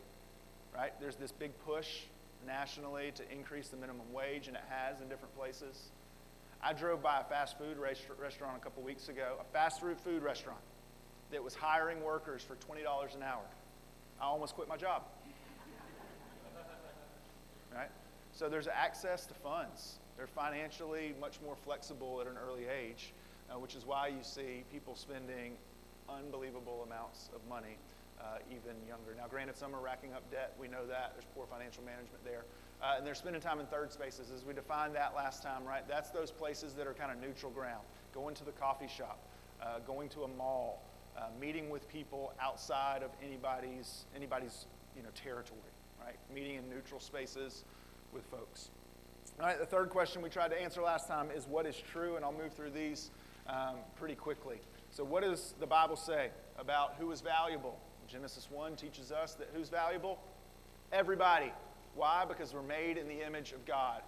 Right? There's this big push nationally to increase the minimum wage, and it has in different places. I drove by a fast food restaurant a couple weeks ago, a fast food restaurant that was hiring workers for $20 an hour. I almost quit my job. Right? So there's access to funds. They're financially much more flexible at an early age, which is why you see people spending unbelievable amounts of money even younger. Now, granted, some are racking up debt. We know that. There's poor financial management there. And they're spending time in third spaces. As we defined that last time, right? That's those places that are kind of neutral ground. Going to the coffee shop, going to a mall, meeting with people outside of anybody's territory, right? Meeting in neutral spaces with folks. All right, the third question we tried to answer last time is what is true, and I'll move through these pretty quickly. So what does the Bible say about who is valuable? Genesis 1 teaches us that who's valuable? Everybody. Why? Because we're made in the image of God.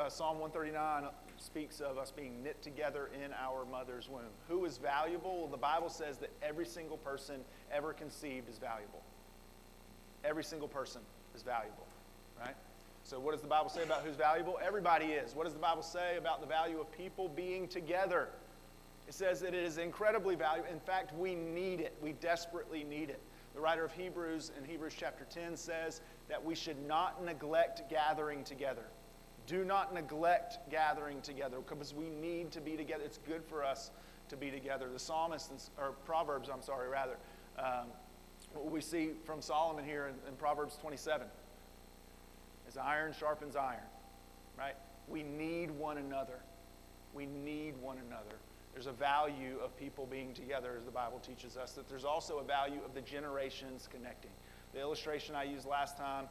Psalm 139 speaks of us being knit together in our mother's womb. Who is valuable? Well, the Bible says that every single person ever conceived is valuable. Every single person is valuable, right? So what does the Bible say about who's valuable? Everybody is. What does the Bible say about the value of people being together? It says that it is incredibly valuable. In fact, we need it. We desperately need it. The writer of Hebrews in Hebrews chapter 10 says that we should not neglect gathering together. Do not neglect gathering together because we need to be together. It's good for us to be together. The psalmist, or Proverbs, what we see from Solomon here in Proverbs 27 is iron sharpens iron, right? We need one another. We need one another. There's a value of people being together, as the Bible teaches us, that there's also a value of the generations connecting. The illustration I used last time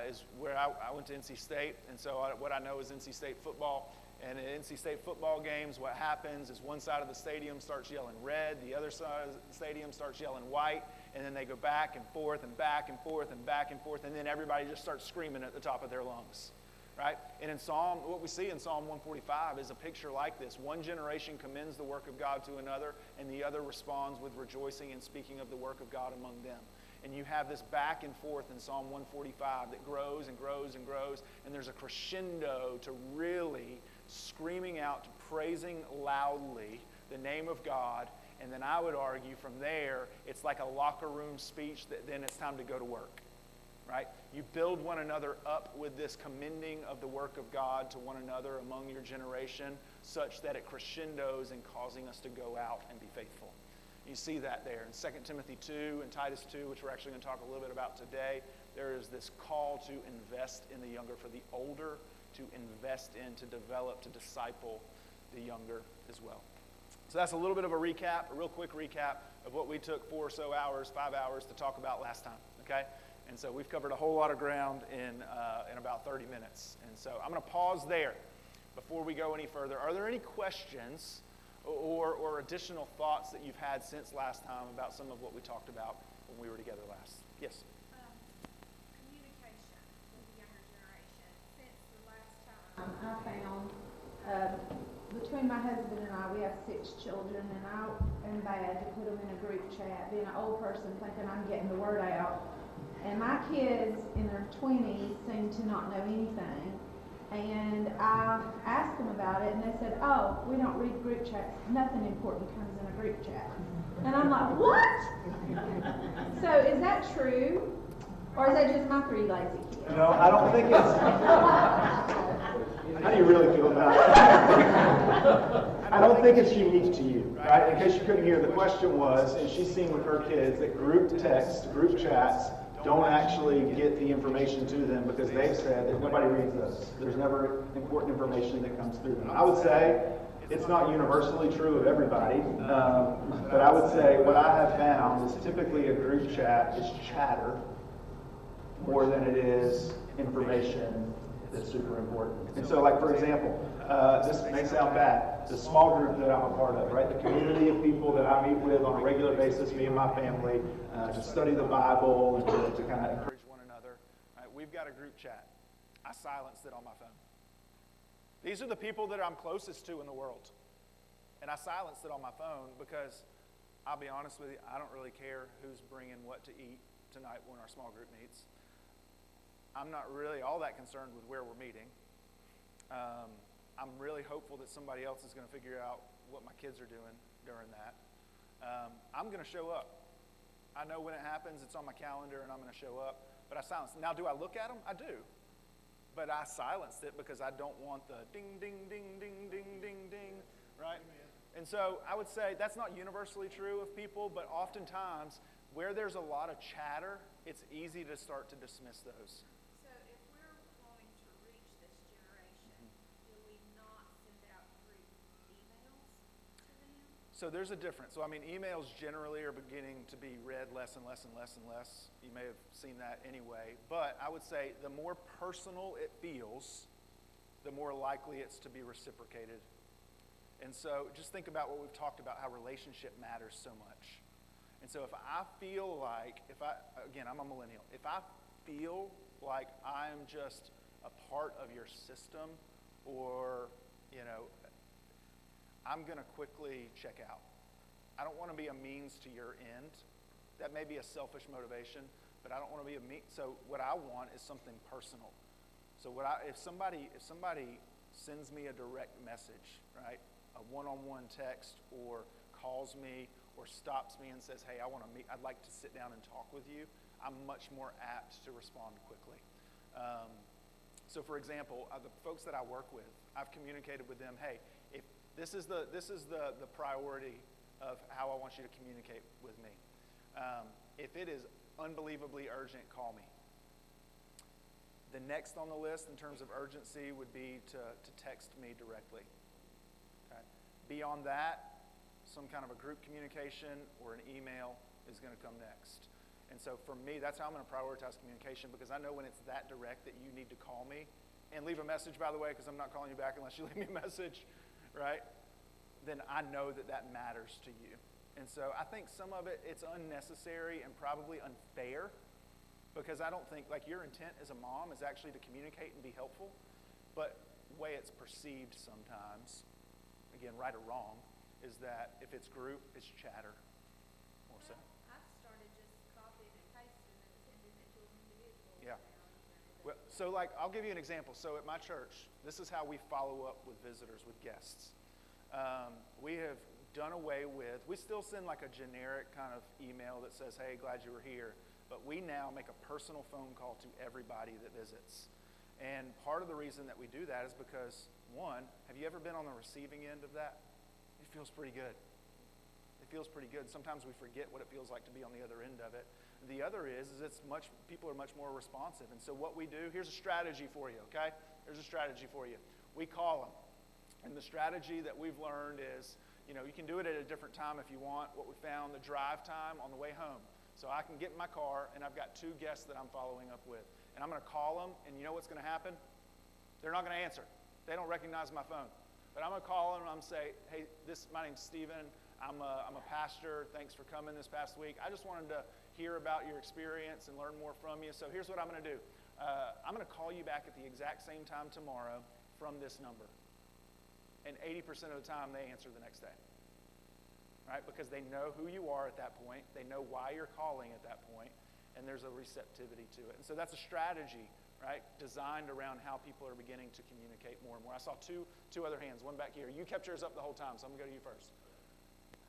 is where I went to NC State, and so what I know is NC State football. And in NC State football games, what happens is one side of the stadium starts yelling red, the other side of the stadium starts yelling white, and then they go back and forth and back and forth and back and forth, and then everybody just starts screaming at the top of their lungs, right? And in Psalm, what we see in Psalm 145 is a picture like this. One generation commends the work of God to another, and the other responds with rejoicing and speaking of the work of God among them. And you have this back and forth in Psalm 145 that grows and grows and grows, and there's a crescendo to really screaming out, to praising loudly the name of God. And then I would argue from there, it's like a locker room speech that then it's time to go to work, right? You build one another up with this commending of the work of God to one another among your generation, such that it crescendos in causing us to go out and be faithful. You see that there in 2 Timothy 2 and Titus 2, which we're actually going to talk a little bit about today. There is this call to invest in the younger, for the older to invest in, to develop, to disciple the younger as well. So that's a little bit of a recap, a real quick recap of what we took 4 or so hours, 5 hours to talk about last time, okay? And so we've covered a whole lot of ground in about 30 minutes. And so I'm going to pause there before we go any further. Are there any questions or additional thoughts that you've had since last time about some of what we talked about when we were together last? Yes? Communication with the younger generation. Since the last time I found, between my husband and I, we have 6 children, and I am bad to put them in a group chat, being an old person thinking I'm getting the word out. And my kids in their 20s seem to not know anything. And I asked them about it, and they said, oh, we don't read group chats. Nothing important comes in a group chat. And I'm like, what? So is that true? Or is that just my 3 lazy kids? No, I don't think it's... How do you really feel about it? I don't think it's unique to you, right? In case you couldn't hear, the question was, and she's seen with her kids, that group text, group chats, don't actually get the information to them because they've said that nobody reads those. There's never important information that comes through them. I would say it's not universally true of everybody, but I would say what I have found is typically a group chat is chatter more than it is information that's super important. And so, like, for example, this may sound bad, the small group that I'm a part of, right? The community of people that I meet with on a regular basis, me and my family, to study the Bible and to kind of encourage one another. Right, we've got a group chat. I silenced it on my phone. These are the people that I'm closest to in the world. And I silenced it on my phone because, I'll be honest with you, I don't really care who's bringing what to eat tonight when our small group meets. I'm not really all that concerned with where we're meeting. I'm really hopeful that somebody else is going to figure out what my kids are doing during that. I'm going to show up. I know when it happens, it's on my calendar, and I'm going to show up. But I silenced it. Now, do I look at them? I do. But I silenced it because I don't want the ding, ding, ding, ding, ding, ding, ding, right? Amen. And so I would say that's not universally true of people, but oftentimes where there's a lot of chatter, it's easy to start to dismiss those. So if we're wanting to reach this generation, do we not send out group emails to them? So there's a difference. So I mean, emails generally are beginning to be read less and less and less and less. You may have seen that anyway. But I would say the more personal it feels, the more likely it's to be reciprocated. And so just think about what we've talked about, how relationship matters so much. And so if I feel like, again, I'm a millennial. If I feel like I'm just a part of your system, or, I'm going to quickly check out. I don't want to be a means to your end. That may be a selfish motivation, but I don't want to be a means. So what I want is something personal. So if somebody sends me a direct message, right, a one-on-one text, or calls me, or stops me and says, hey, I want to meet, I'd like to sit down and talk with you, I'm much more apt to respond quickly. So for example, the folks that I work with, I've communicated with them, hey, if this is the priority of how I want you to communicate with me. If it is unbelievably urgent, call me. The next on the list in terms of urgency would be to text me directly. Okay? Beyond that, some kind of a group communication or an email is going to come next. And so for me, that's how I'm going to prioritize communication, because I know when it's that direct that you need to call me, and leave a message, by the way, because I'm not calling you back unless you leave me a message, right? Then I know that matters to you. And so I think some of it, it's unnecessary and probably unfair, because I don't think, like, your intent as a mom is actually to communicate and be helpful. But the way it's perceived sometimes, again, right or wrong, is that if it's group, it's chatter more so. I started just copying and pasting it as individual. Yeah. Well, so like, I'll give you an example. So at my church, this is how we follow up with visitors, with guests. We have done away with, we still send like a generic kind of email that says, hey, glad you were here. But we now make a personal phone call to everybody that visits. And part of the reason that we do that is because, one, have you ever been on the receiving end of that? It feels pretty good. It feels pretty good. Sometimes we forget what it feels like to be on the other end of it. The other is people are much more responsive. And so what we do, here's a strategy for you, okay? Here's a strategy for you. We call them. And the strategy that we've learned is, you can do it at a different time if you want. What we found, the drive time on the way home. So I can get in my car, and I've got 2 guests that I'm following up with. And I'm going to call them, and you know what's going to happen? They're not going to answer. They don't recognize my phone. But I'm going to call them, and I'm going to say, hey, my name's Stephen. I'm a pastor. Thanks for coming this past week. I just wanted to hear about your experience and learn more from you. So here's what I'm going to do. I'm going to call you back at the exact same time tomorrow from this number. And 80% of the time, they answer the next day. Right? Because they know who you are at that point. They know why you're calling at that point, and there's a receptivity to it. And so that's a strategy, right, designed around how people are beginning to communicate more and more. I saw two other hands, one back here. You kept yours up the whole time, so I'm going to go to you first.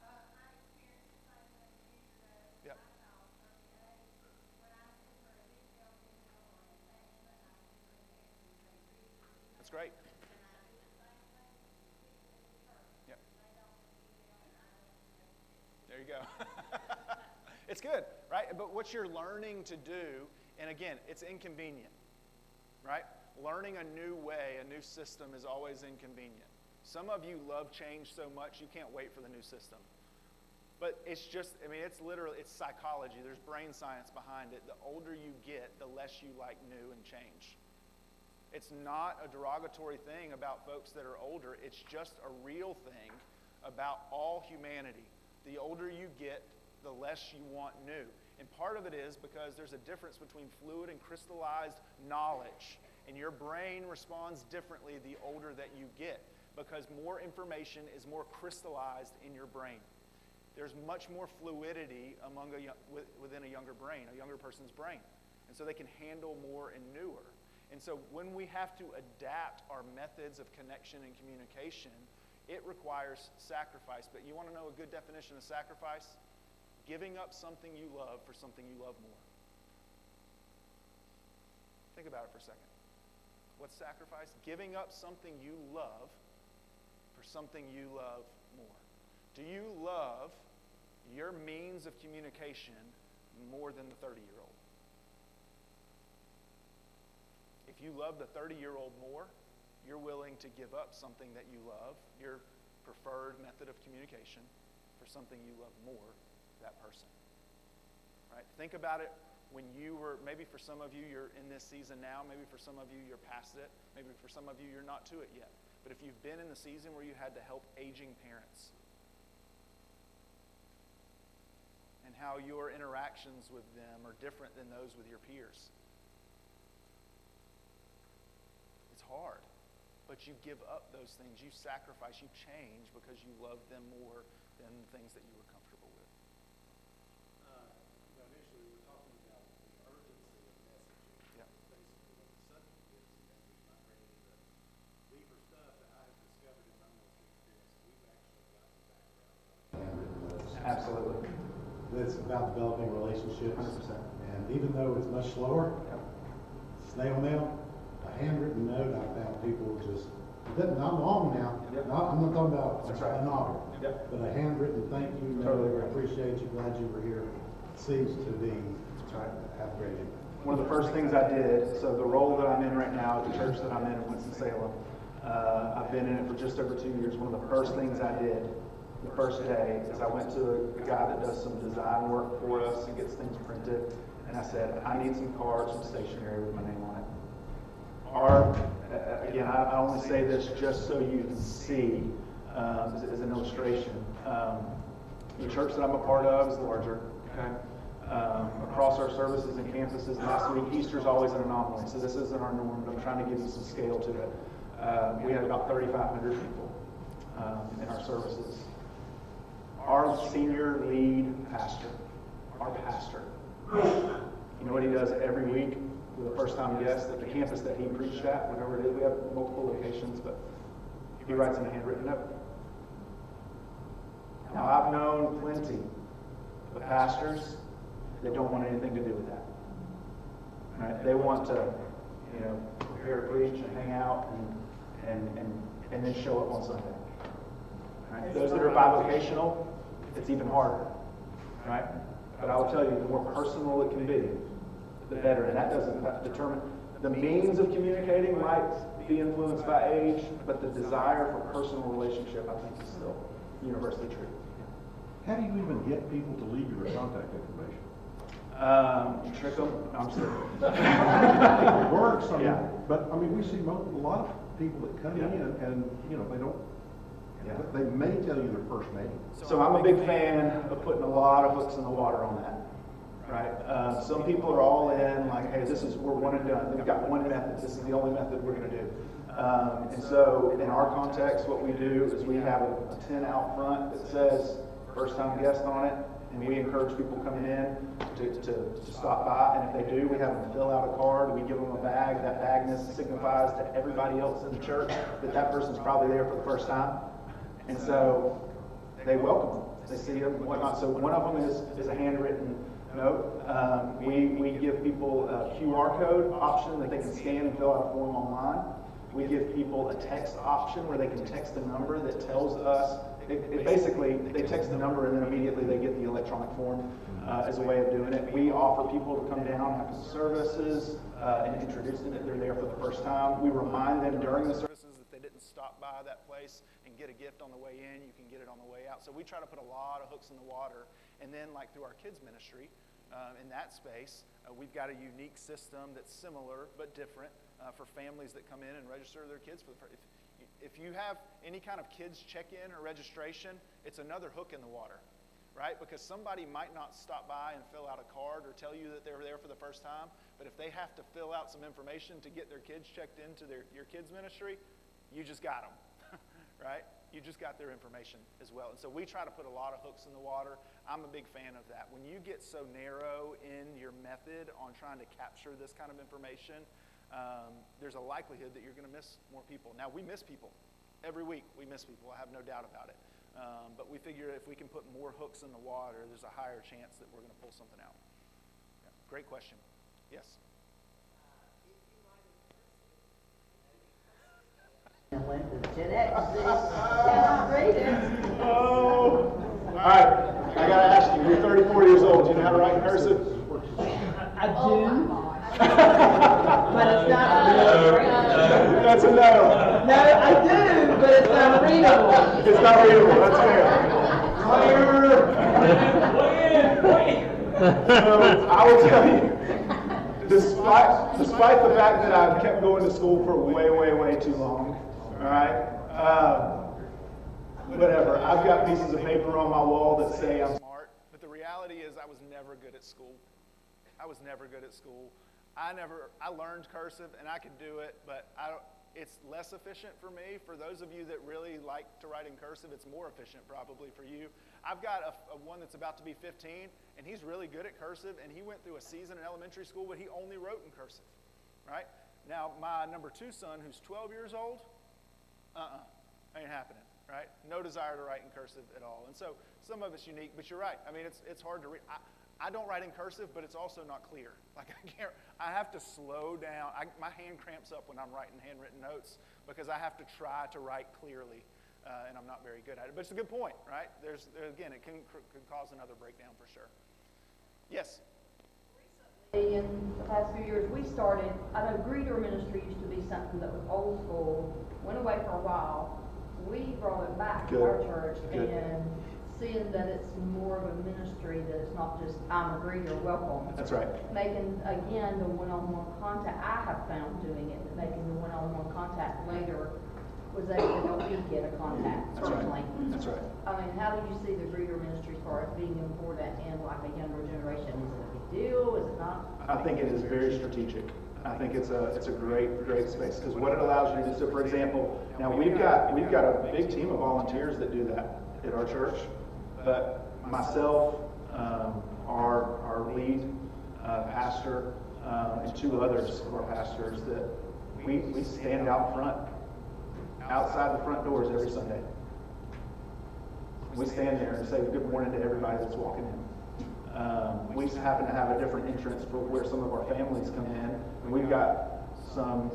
I experienced the same thing yesterday. Yep. When I sent her a detailed email or an attachment, I sent her an answer. That's great. Yep. There you go. It's good, right? But what you're learning to do, and again, it's inconvenient, right? Learning a new way, a new system is always inconvenient. Some of you love change so much you can't wait for the new system. But it's it's psychology. There's brain science behind it. The older you get, the less you like new and change. It's not a derogatory thing about folks that are older. It's just a real thing about all humanity. The older you get, the less you want new. And part of it is because there's a difference between fluid and crystallized knowledge. And your brain responds differently the older that you get because more information is more crystallized in your brain. There's much more fluidity within a younger brain, a younger person's brain. And so they can handle more and newer. And so when we have to adapt our methods of connection and communication, it requires sacrifice. But you want to know a good definition of sacrifice? Giving up something you love for something you love more. Think about it for a second. What's sacrifice? Giving up something you love for something you love more. Do you love your means of communication more than the 30-year-old? If you love the 30-year-old more, you're willing to give up something that you love, your preferred method of communication, for something you love more, that person. Right? Think about it when you were, maybe for some of you, you're in this season now. Maybe for some of you, you're past it. Maybe for some of you, you're not to it yet. But if you've been in the season where you had to help aging parents, and how your interactions with them are different than those with your peers. It's hard, but you give up those things. You sacrifice, you change because you love them more than the things that you were comfortable with. Initially, we were talking about the urgency of messaging. Yeah. Basically, what the subject is, and we might bring into the deeper stuff that I have discovered in my ministry experience. We've actually got the background. Absolutely. It's about developing relationships. 100%. And even though it's much slower, snail mail, a handwritten note, I found people just, it doesn't, not long now. Yep. I'm not talking about That's right. a novel, Yep. but a handwritten thank you note. Totally agree. I appreciate you, glad you were here. Seems to be, That's right. have great impact. One of the first things I did, so the role that I'm in right now at the church that I'm in Winston-Salem, I've been in it for just over 2 years. One of the first things I did the first day is I went to a guy that does some design work for us and gets things printed, and I said, I need some cards, some stationery with my name on it. Again, I only say this just so you can see as an illustration. The church that I'm a part of is larger, okay? Across our services and campuses last week, Easter's always an anomaly, so this isn't our norm, but I'm trying to give you some scale to it. we had about 3,500 people in our services. Our senior lead pastor, our pastor, you know what he does every week with a first-time guest at the campus that he preached at, whatever it is? We have multiple locations, but he writes in a handwritten note. Now, I've known plenty of pastors that don't want anything to do with that. Right? They want to, prepare to preach and hang out and then show up on Sunday. Right? Those that are bivocational, it's even harder. Right? But I will tell you, the more personal it can be, the better. And that doesn't determine the means of communicating might be influenced by age, but the desire for personal relationship, I think, is still universally true. How do you even get people to leave your contact information? Trick them. I'm sorry. It works. Yeah. But we see a lot of people that come in and they don't. Yeah. They may tell you their first name. So I'm a big fan of putting a lot of hooks in the water on that. Right. Some people are all in, like, hey, we're one and done. We've got one method. This is the only method we're going to do. And so in our context, what we do is we have a tin out front that says first-time guest on it, and we encourage people coming in to stop by. And if they do, we have them fill out a card. We give them a bag. That bag signifies to everybody else in the church that person's probably there for the first time. And so they welcome them. They see them and whatnot. So one of them is a handwritten note. We give people a QR code option that they can scan and fill out a form online. We give people a text option where they can text a number that tells us, basically, they text the number and then immediately they get the electronic form as a way of doing it. We offer people to come down after the services and introduce them if they're there for the first time. We remind them during the services that they didn't stop by that place and get a gift on the way in. You can get it on the way out. So we try to put a lot of hooks in the water. And then, like through our kids ministry, in that space, we've got a unique system that's similar but different for families that come in and register their kids for the first. If you have any kind of kids check-in or registration, it's another hook in the water, right? Because somebody might not stop by and fill out a card or tell you that they were there for the first time, but if they have to fill out some information to get their kids checked into your kids ministry, you just got them, right? You just got their information as well. And so we try to put a lot of hooks in the water. I'm a big fan of that. When you get so narrow in your method on trying to capture this kind of information, there's a likelihood that you're going to miss more people. Now, we miss people. Every week we miss people. I have no doubt about it. But we figure if we can put more hooks in the water, there's a higher chance that we're going to pull something out. Yeah. Great question. Yes? Oh, all right. I gotta ask you. You're 34 years old. Do you know how to write in cursive? I do, but it's not readable. That's a no. No, I do, but it's not readable. It's not readable. That's fair. So I will tell you, despite the fact that I've kept going to school for way too long, all right. Whatever. I've got pieces of paper on my wall that say I'm smart, but the reality is I was never good at school. I learned cursive and I could do it, but it's less efficient for me. For those of you that really like to write in cursive, it's more efficient probably for you. I've got a one that's about to be 15, and he's really good at cursive, and he went through a season in elementary school, but he only wrote in cursive, right? Now, my number 2 son, who's 12 years old, ain't happening, right? No desire to write in cursive at all. And so some of it's unique, but you're right. I mean, it's hard to read. I don't write in cursive, but it's also not clear. Like I have to slow down. My hand cramps up when I'm writing handwritten notes because I have to try to write clearly, and I'm not very good at it. But it's a good point, right? Again, it can cause another breakdown for sure. Yes? In the past few years, we started, I know greeter ministry used to be something that was old school, went away for a while. We brought it back to our church and seeing that it's more of a ministry, that it's not just, I'm a greeter, welcome. That's right. Making, again, the one-on-one contact, I have found doing it, that making the one-on-one contact later was able to help me get a contact personally. That's right. I mean, how do you see the greeter ministry as far as being important in like a younger generation? Is it a big deal? Is it not? I think it is very strategic. I think it's a great space, because what it allows you to do, so for example, now we've got a big team of volunteers that do that at our church, but myself, our lead pastor, and two others of our pastors, that we stand out front, outside the front doors every Sunday. We stand there and say good morning to everybody that's walking in. We just happen to have a different entrance for where some of our families come in, and we've got some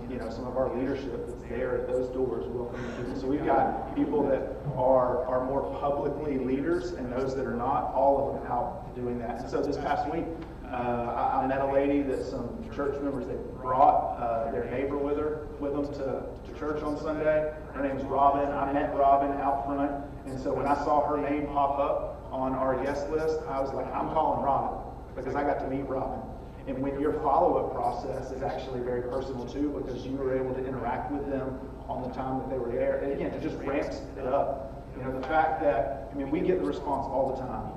of our leadership that's there at those doors welcoming people. So we've got people that are more publicly leaders, and those that are not, all of them out doing that. And so this past week, I met a lady that some church members, they brought their neighbor with them to church on Sunday. Her name's Robin. I met Robin out front, and so when I saw her name pop up on our guest list, I was like, I'm calling Robin, because I got to meet Robin. And when your follow-up process is actually very personal too, because you were able to interact with them on the time that they were there, and again, it just ramps it up. You know, the fact that, we get the response all the time.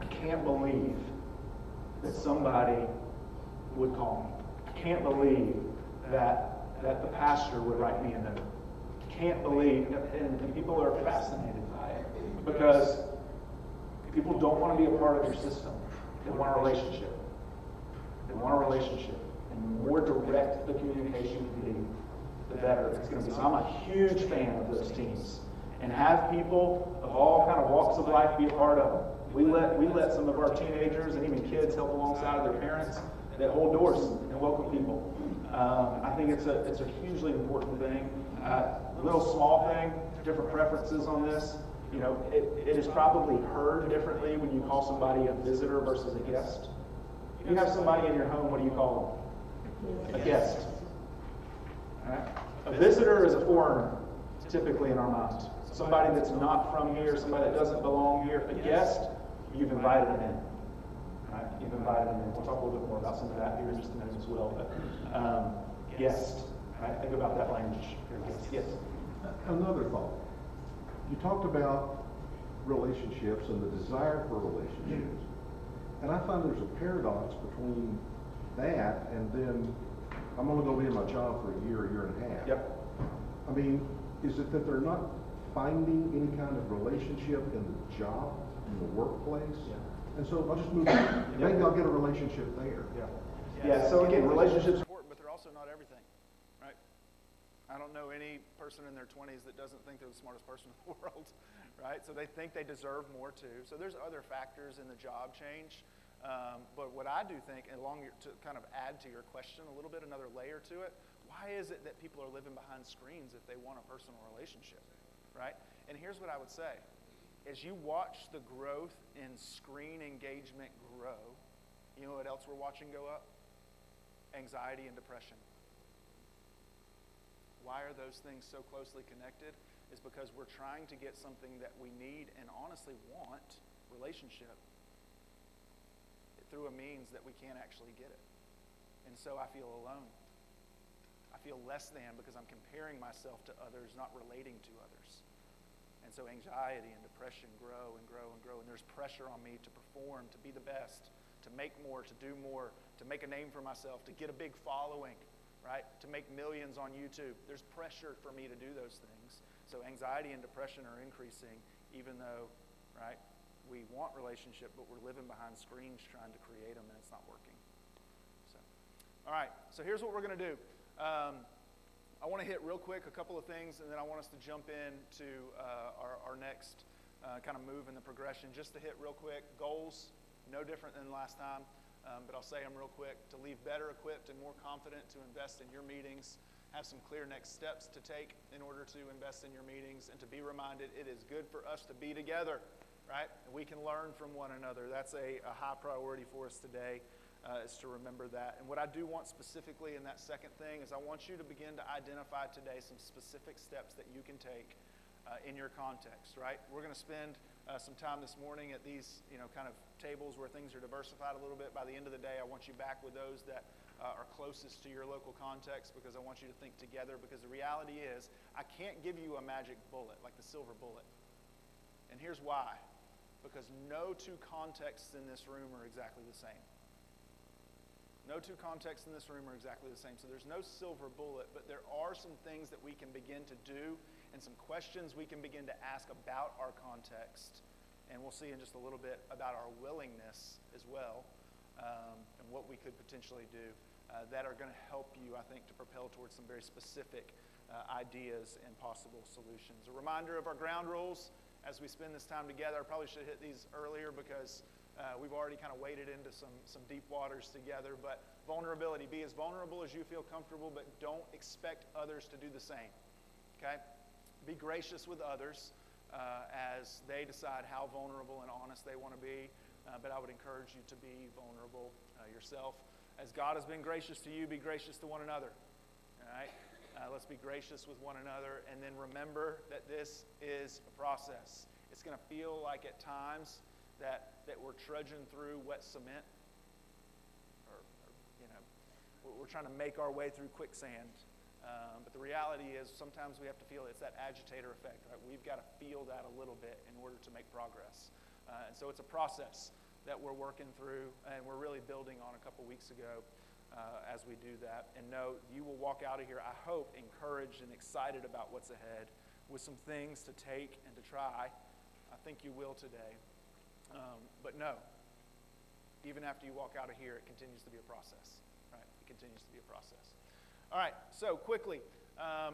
I can't believe that somebody would call me. I can't believe that the pastor would write me a note. I can't believe, and people are fascinated by it, because people don't want to be a part of your system. They want a relationship. They want a relationship. And the more direct the communication can be, the better it's going to be. So I'm a huge fan of those teams. And have people of all kind of walks of life be a part of them. We let some of our teenagers and even kids help alongside of their parents that hold doors and welcome people. I think it's a hugely important thing. A little small thing, different preferences on this. It is probably heard differently when you call somebody a visitor versus a guest. If you have somebody in your home, what do you call them? A guest. All right? A visitor is a foreigner, typically in our minds. Somebody that's not from here, somebody that doesn't belong here. A guest, you've invited them in. Right? You've invited them in. We'll talk a little bit more about some of that here in just a minute as well. But guest, right? Think about that language. Yes. Another thought. You talked about relationships and the desire for relationships. And I find there's a paradox between that and then I'm only going to be in my job for a year and a half. Yep. Is it that they're not finding any kind of relationship in the job, in the workplace? Yeah. And so I'll just move on. Maybe I'll get a relationship there. Yeah, so again, relationships are important, but they're also not everything, right? I don't know any person in their 20s that doesn't think they're the smartest person in the world, right? So they think they deserve more too. So there's other factors in the job change. But what I do think, to kind of add to your question a little bit, another layer to it, why is it that people are living behind screens if they want a personal relationship, right? And here's what I would say. As you watch the growth in screen engagement grow, you know what else we're watching go up? Anxiety and depression. Why are those things so closely connected? Is because we're trying to get something that we need and honestly want, relationship, through a means that we can't actually get it. And so I feel alone. I feel less than because I'm comparing myself to others, not relating to others. And so anxiety and depression grow and grow and grow. And there's pressure on me to perform, to be the best, to make more, to do more, to make a name for myself, to get a big following, right? To make millions on YouTube. There's pressure for me to do those things. So anxiety and depression are increasing, even though, right, we want relationship, but we're living behind screens trying to create them, and it's not working. So, all right, so here's what we're going to do. I want to hit real quick a couple of things, and then I want us to jump into our next kind of move in the progression. Just to hit real quick, goals, no different than last time, but I'll say them real quick. To leave better equipped and more confident to invest in your meetings, have some clear next steps to take in order to invest in your meetings, and to be reminded it is good for us to be together. Right? And we can learn from one another. That's a high priority for us today, is to remember that. And what I do want specifically in that second thing is I want you to begin to identify today some specific steps that you can take in your context, right? We're going to spend some time this morning at these, kind of tables where things are diversified a little bit. By the end of the day, I want you back with those that are closest to your local context, because I want you to think together, because the reality is I can't give you a magic bullet, like the silver bullet. And here's why. Because no two contexts in this room are exactly the same. No two contexts in this room are exactly the same. So there's no silver bullet, but there are some things that we can begin to do and some questions we can begin to ask about our context. And we'll see in just a little bit about our willingness as well, and what we could potentially do that are going to help you, I think, to propel towards some very specific ideas and possible solutions. A reminder of our ground rules as we spend this time together. I probably should hit these earlier because we've already kind of waded into some deep waters together. But vulnerability, be as vulnerable as you feel comfortable, but don't expect others to do the same. Okay? Be gracious with others as they decide how vulnerable and honest they want to be. But I would encourage you to be vulnerable yourself. As God has been gracious to you, be gracious to one another. All right? Let's be gracious with one another. And then remember that this is a process. It's going to feel like at times that we're trudging through wet cement. Or we're trying to make our way through quicksand. But the reality is sometimes we have to feel it's that agitator effect. Right? We've got to feel that a little bit in order to make progress. And so it's a process that we're working through, and we're really building on a couple weeks ago as we do that. And know you will walk out of here, I hope, encouraged and excited about what's ahead with some things to take and to try. I think you will today. But no, even after you walk out of here, it continues to be a process. Right? It continues to be a process. All right, so quickly,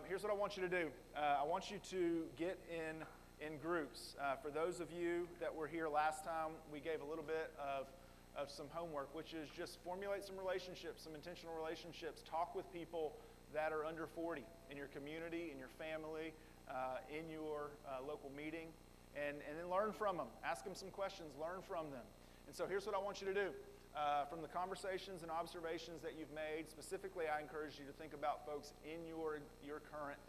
here's what I want you to do. I want you to get in groups. For those of you that were here last time, we gave a little bit of some homework, which is just formulate some relationships, some intentional relationships. Talk with people that are under 40 in your community, in your family, in your local meeting, and then learn from them. Ask them some questions, learn from them. And so here's what I want you to do. From the conversations and observations that you've made, specifically I encourage you to think about folks in your current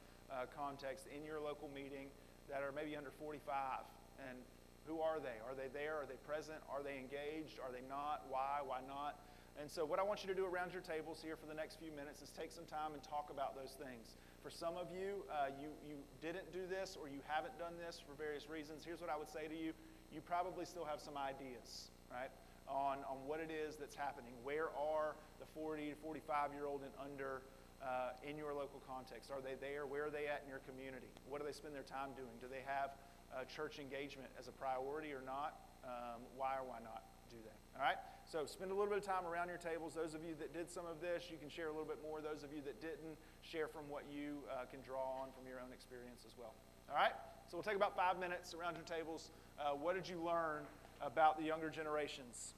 context, in your local meeting, that are maybe under 45. And who are they? Are they there? Are they present? Are they engaged? Are they not? Why? Why not? And so what I want you to do around your tables here for the next few minutes is take some time and talk about those things. For some of you, you didn't do this or you haven't done this for various reasons. Here's what I would say to you. You probably still have some ideas, right, on what it is that's happening. Where are the 40 to 45-year-old and under in your local context? Are they there? Where are they at in your community? What do they spend their time doing? Do they have church engagement as a priority or not? Why or why not do that? All right? So spend a little bit of time around your tables. Those of you that did some of this, you can share a little bit more. Those of you that didn't, share from what you can draw on from your own experience as well. All right? So we'll take about 5 minutes around your tables. What did you learn about the younger generations?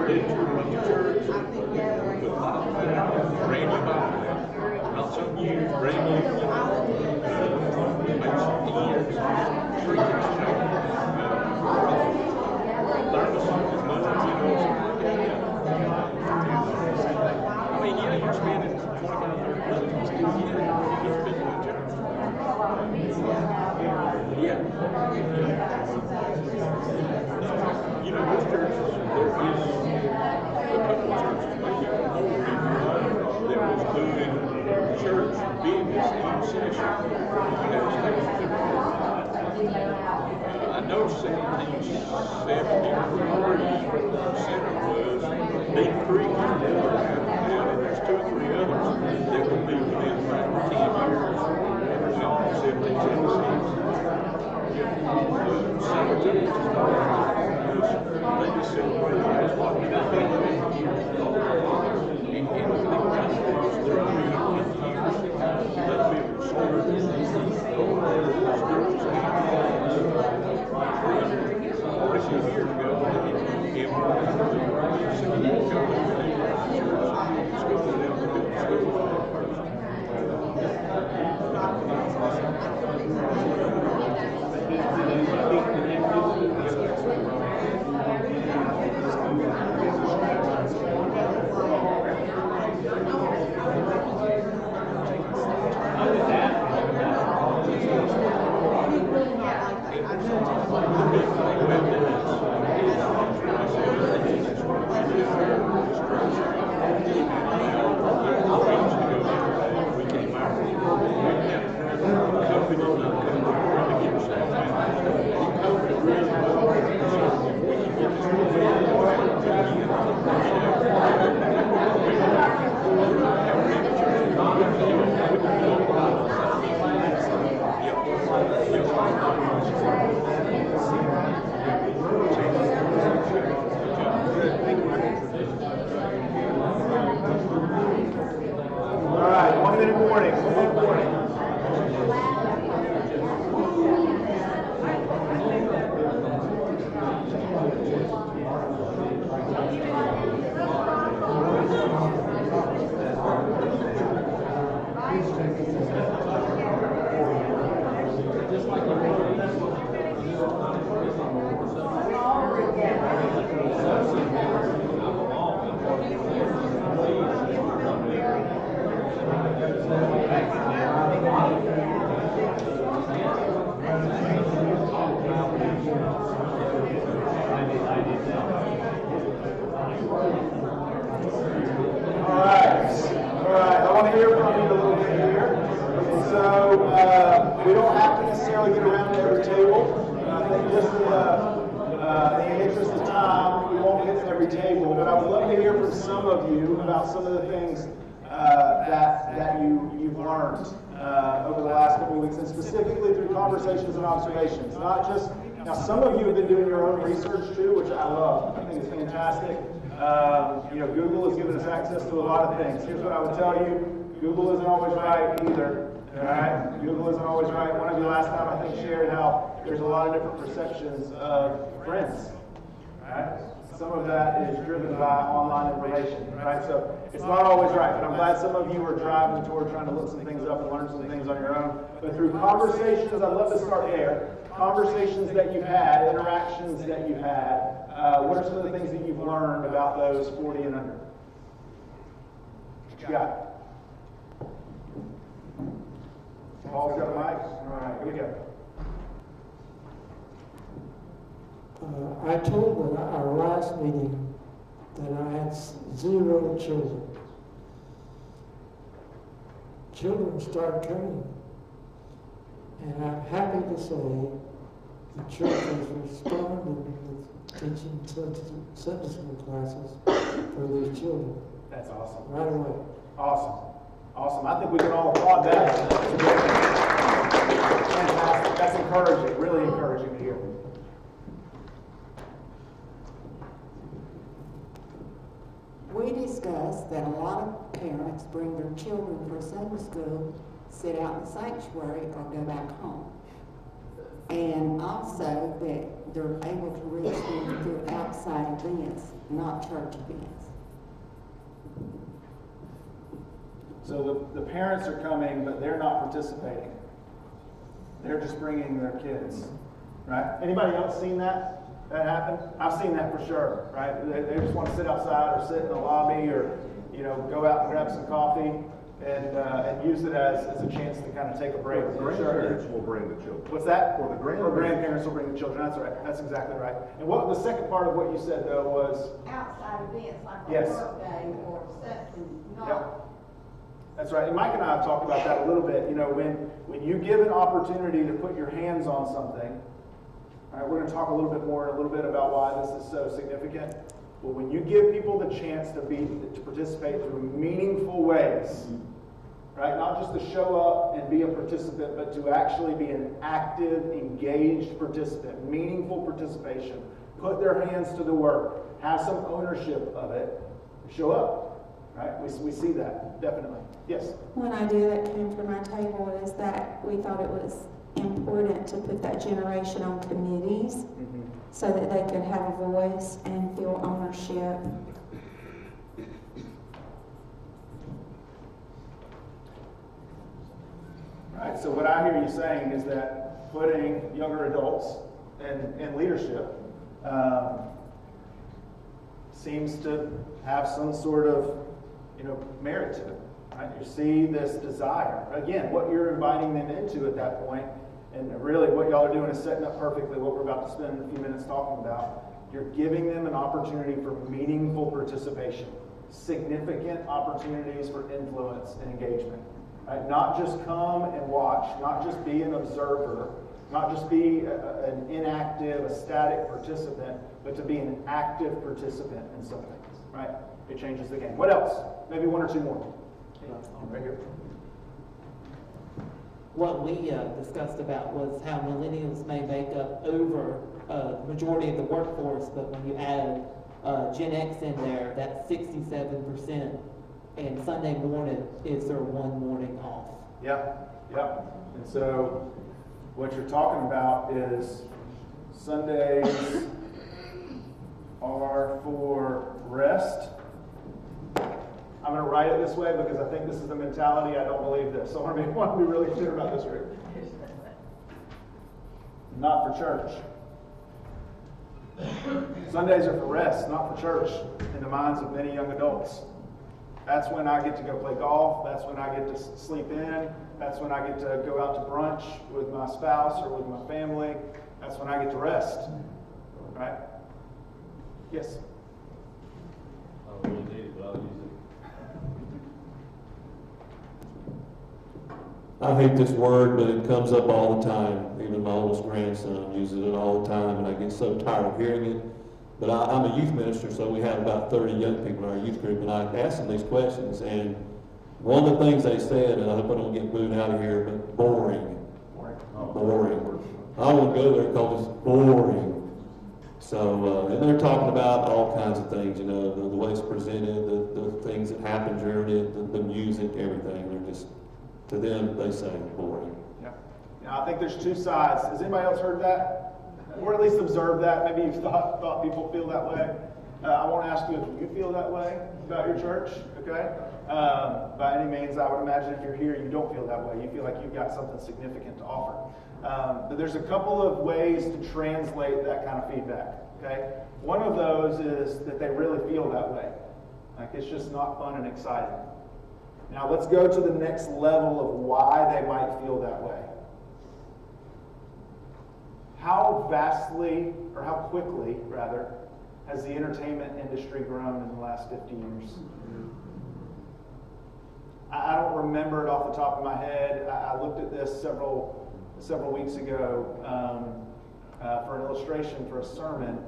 preacher of the church, with Bible, brand new Bible, not some used, brand new. Makes ends, preachers change. Thermos is much, I mean, yeah, you're spending 25, 30 bucks on stuff, yeah, you're spending in church. Yeah. You know, most churches, there is a couple of churches, maybe more that was doing church business in session. I know 1773, Cedar was Deep Creek, and there's 2 or 3 others that would be within like 10 years. No, 1776. Cemeteries, they just celebrate that's what we got to do. And the principles through 50 years, that people sold schools and 40 years ago, We don't have to necessarily get around to every table. I think just in the interest of time, we won't get to every table. But I would love to hear from some of you about some of the things that you've learned over the last couple of weeks, and specifically through conversations and observations. Not just now. Some of you have been doing your own research too, which I love. I think it's fantastic. Google has given us access to a lot of things. Here's what I would tell you: Google isn't always right either. All right, Google isn't always right. One of you last time I think shared how there's a lot of different perceptions of friends. All right, some of that is driven by online information. Right, so it's not always right. But I'm glad some of you are driving toward trying to look some things up and learn some things on your own. But through conversations, I'd love to start there. Conversations that you've had, interactions that you've had. What are some of the things that you've learned about those 40 and under? What you got? Paul's got a mic? All right, here we go. I told at our last meeting that I had 0 children. Children start coming. And I'm happy to say the church has responded with teaching Sunday school classes for these children. That's awesome. Right away. Awesome. Awesome. I think we can all applaud that. Fantastic. That's encouraging. Really encouraging to hear. We discussed that a lot of parents bring their children for Sunday school, sit out in the sanctuary, or go back home. And also that they're able to reach them through outside events, not church events. So the parents are coming, but they're not participating. They're just bringing their kids, right? Anybody else seen that happen? I've seen that for sure, right? They just want to sit outside or sit in the lobby or, go out and grab some coffee and use it as a chance to kind of take a break. The grandparents will bring the children. What's that? Or the grandparents will bring the children. That's right. That's exactly right. And what the second part of what you said though was Outside events like a Yes. birthday or something, not. Yep. That's right. And Mike and I have talked about that a little bit. When you give an opportunity to put your hands on something, all right, we're going to talk a little bit more in a little bit about why this is so significant. But when you give people the chance to participate through meaningful ways, right? Not just to show up and be a participant, but to actually be an active, engaged participant, meaningful participation. Put their hands to the work, have some ownership of it, show up. Right? We see that, definitely. Yes? One idea that came to my table is that we thought it was important to put that generation on committees so that they could have a voice and feel ownership. Right, so what I hear you saying is that putting younger adults in leadership seems to have some sort of merit to it, right? You see this desire. Again, what you're inviting them into at that point, and really what y'all are doing is setting up perfectly what we're about to spend a few minutes talking about. You're giving them an opportunity for meaningful participation, significant opportunities for influence and engagement. Right? Not just come and watch, not just be an observer, not just be an inactive, a static participant, but to be an active participant in something, right? It changes the game. What else? Maybe one or two more. Right here. What we discussed about was how millennials may make up over the majority of the workforce, but when you add Gen X in there, that's 67%. And Sunday morning is their one morning off. Yep. And so what you're talking about is Sundays are for rest. I'm going to write it this way because I think this is the mentality. I don't believe this. So I want to be really clear about this, Rick. Not for church. Sundays are for rest, not for church, in the minds of many young adults. That's when I get to go play golf. That's when I get to sleep in. That's when I get to go out to brunch with my spouse or with my family. That's when I get to rest. Right? Yes? I don't really need it, but I'll use it. I hate this word, but it comes up all the time. Even my oldest grandson uses it all the time, and I get so tired of hearing it. But I'm a youth minister, so we have about 30 young people in our youth group, and I ask them these questions. And one of the things they said, and I hope I don't get booed out of here, but boring. Boring. I won't go there because it's boring. So, and they're talking about all kinds of things, the way it's presented, the things that happen during it, the music, everything. They're just, to them, they say boring. Yeah. I think there's two sides. Has anybody else heard that? Or at least observed that? Maybe you've thought people feel that way. I want to ask you if you feel that way about your church, okay? By any means, I would imagine if you're here, you don't feel that way. You feel like you've got something significant to offer. But there's a couple of ways to translate that kind of feedback, okay? One of those is that they really feel that way. Like it's just not fun and exciting. Now let's go to the next level of why they might feel that way. How vastly, or how quickly, rather, has the entertainment industry grown in the last 50 years? I don't remember it off the top of my head. I looked at this several weeks ago for an illustration for a sermon,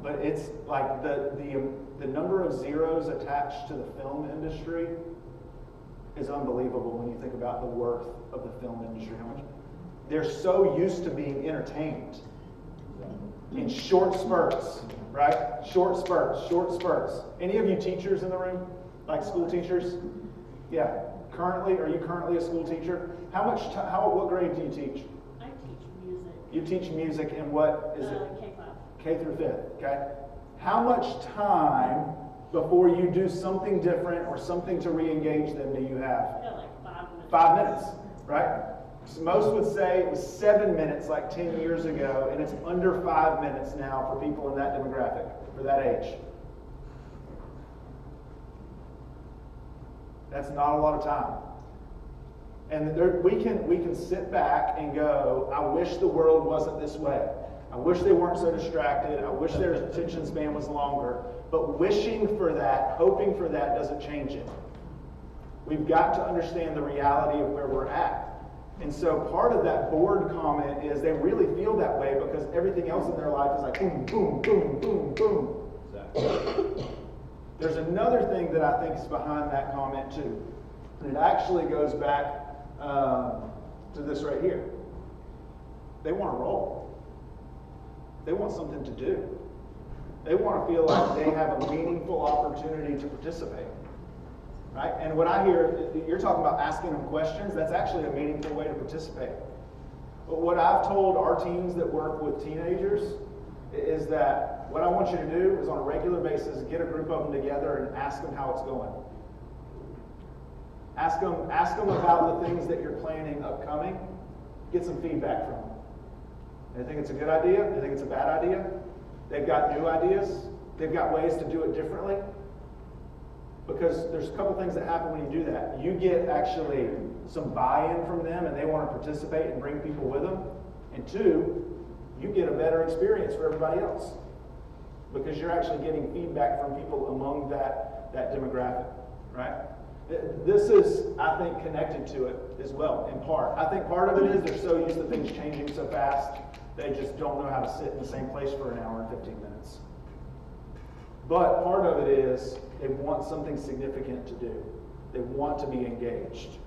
but it's like the number of zeros attached to the film industry is unbelievable when you think about the worth of the film industry. How much they're so used to being entertained in short spurts, right? Short spurts. Any of you teachers in the room, like school teachers? Yeah. Are you currently a school teacher? What grade do you teach? I teach music. You teach music in what is it? K-5. K through 5th, okay? How much time before you do something different or something to re-engage them do you have? Yeah, like 5 minutes. 5 minutes, right? So most would say it was 7 minutes like 10 years ago, and it's under 5 minutes now for people in that demographic, for that age. That's not a lot of time. And we can sit back and go, I wish the world wasn't this way. I wish they weren't so distracted. I wish their attention span was longer. But wishing for that, hoping for that doesn't change it. We've got to understand the reality of where we're at. And so part of that board comment is they really feel that way because everything else in their life is like boom, boom, boom, boom, boom. Exactly. There's another thing that I think is behind that comment too. And it actually goes back to this right here. They want to roll. They want something to do. They want to feel like they have a meaningful opportunity to participate. Right? And what I hear, you're talking about asking them questions, that's actually a meaningful way to participate. But what I've told our teams that work with teenagers is that what I want you to do is on a regular basis, get a group of them together and ask them how it's going. Ask them about the things that you're planning upcoming. Get some feedback from them. They think it's a good idea. They think it's a bad idea. They've got new ideas. They've got ways to do it differently. Because there's a couple things that happen when you do that. You get actually some buy-in from them and they want to participate and bring people with them. And two, you get a better experience for everybody else. Because you're actually getting feedback from people among that demographic, right? This is, I think, connected to it as well, in part. I think part of it is they're so used to things changing so fast, they just don't know how to sit in the same place for an hour and 15 minutes. But part of it is they want something significant to do. They want to be engaged,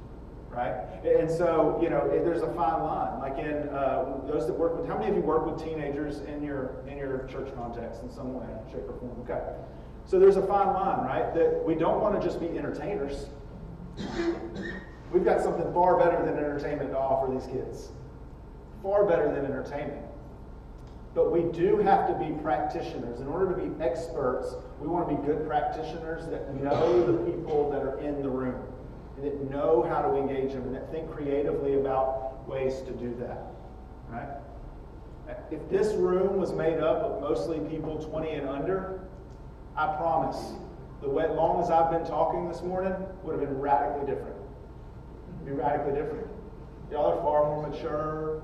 right? And so, you know, there's a fine line. Like in those that work with, how many of you work with teenagers in your church context in some way, shape, or form? Okay. So there's a fine line, right? That we don't want to just be entertainers. We've got something far better than entertainment to offer these kids. Far better than entertainment. But we do have to be practitioners. In order to be experts, we want to be good practitioners that know the people that are in the room, and that know how to engage them, and that think creatively about ways to do that, right? If this room was made up of mostly people 20 and under, I promise, the way long as I've been talking this morning would have been radically different. Be radically different. Y'all are far more mature,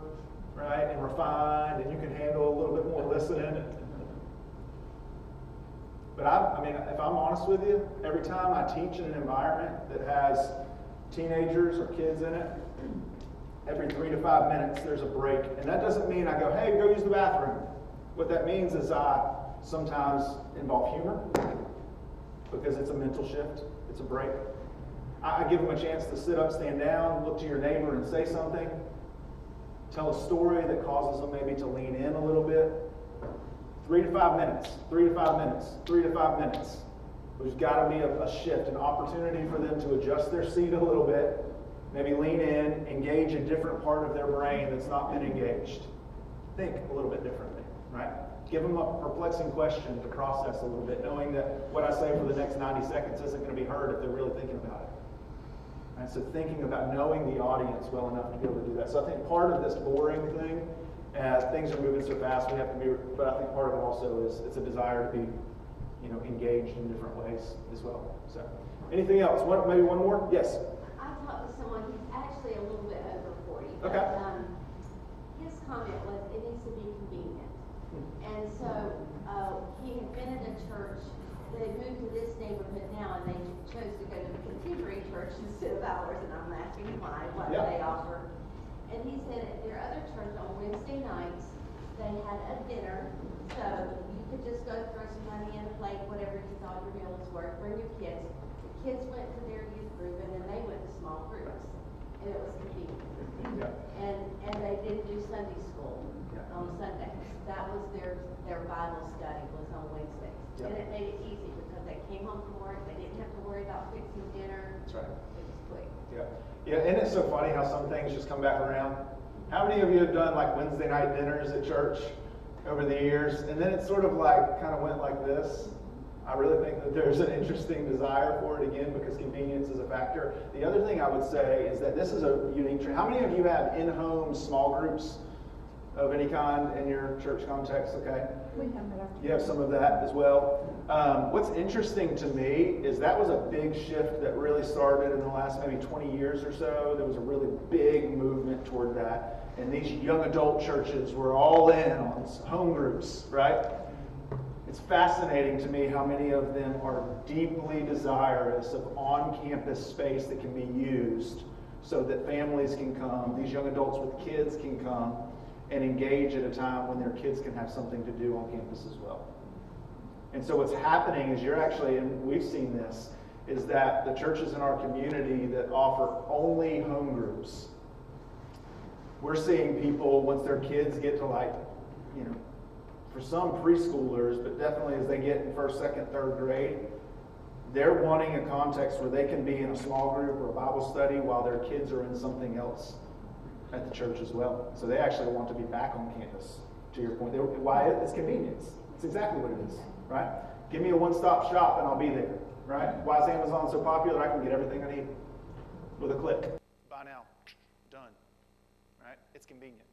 right, and refined, and you can handle a little bit more listening. But I mean, if I'm honest with you, every time I teach in an environment that has teenagers or kids in it, every 3 to 5 minutes there's a break. And that doesn't mean I go, hey, go use the bathroom. What that means is I sometimes involve humor, because it's a mental shift, it's a break. I give them a chance to sit up, stand down, look to your neighbor and say something. Tell a story that causes them maybe to lean in a little bit. 3 to 5 minutes, 3 to 5 minutes, 3 to 5 minutes. There's got to be a shift, an opportunity for them to adjust their seat a little bit, maybe lean in, engage a different part of their brain that's not been engaged. Think a little bit differently, right? Give them a perplexing question to process a little bit, knowing that what I say for the next 90 seconds isn't going to be heard if they're really thinking about it. And so thinking about knowing the audience well enough to be able to do that. So I think part of this boring thing, as things are moving so fast, we have to be, but I think part of it also is it's a desire to be, you know, engaged in different ways as well. So anything else? Maybe one more? Yes? I talked to someone who's actually a little bit over 40. Okay. But, his comment was it needs to be convenient. And so he had been in a church. They moved to this neighborhood now, and they chose to go to the contemporary church instead of ours. And I'm asking why, what do they offer? And he said at their other church on Wednesday nights, they had a dinner. So you could just go throw some money in a plate, whatever you thought your meal was worth, bring your kids. The kids went to their youth group, and then they went to small groups. And it was convenient. And they didn't do Sunday school on Sundays. That was their Bible study was on Wednesdays. And it made it easy because they came home from work, they didn't have to worry about fixing dinner. That's right. It was quick. Yeah, isn't it so funny how some things just come back around? How many of you have done like Wednesday night dinners at church over the years? And then it sort of like kind of went like this. I really think that there's an interesting desire for it again because convenience is a factor. The other thing I would say is that this is a unique trend. How many of you have in-home small groups of any kind in your church context? Okay. We have that. You have some of that as well. What's interesting to me is that was a big shift that really started in the last maybe 20 years or so. There was a really big movement toward that. And these young adult churches were all in on home groups, right? It's fascinating to me how many of them are deeply desirous of on-campus space that can be used so that families can come, these young adults with kids can come and engage at a time when their kids can have something to do on campus as well. And so what's happening is you're actually, and we've seen this, is that the churches in our community that offer only home groups, we're seeing people, once their kids get to like, you know, for some preschoolers, but definitely as they get in first, second, third grade, they're wanting a context where they can be in a small group or a Bible study while their kids are in something else at the church as well. So they actually want to be back on campus, to your point. Why? It's convenience. It's exactly what it is, right? Give me a one-stop shop and I'll be there, right? Why is Amazon so popular? I can get everything I need with a click. Buy now, done, right? It's convenient.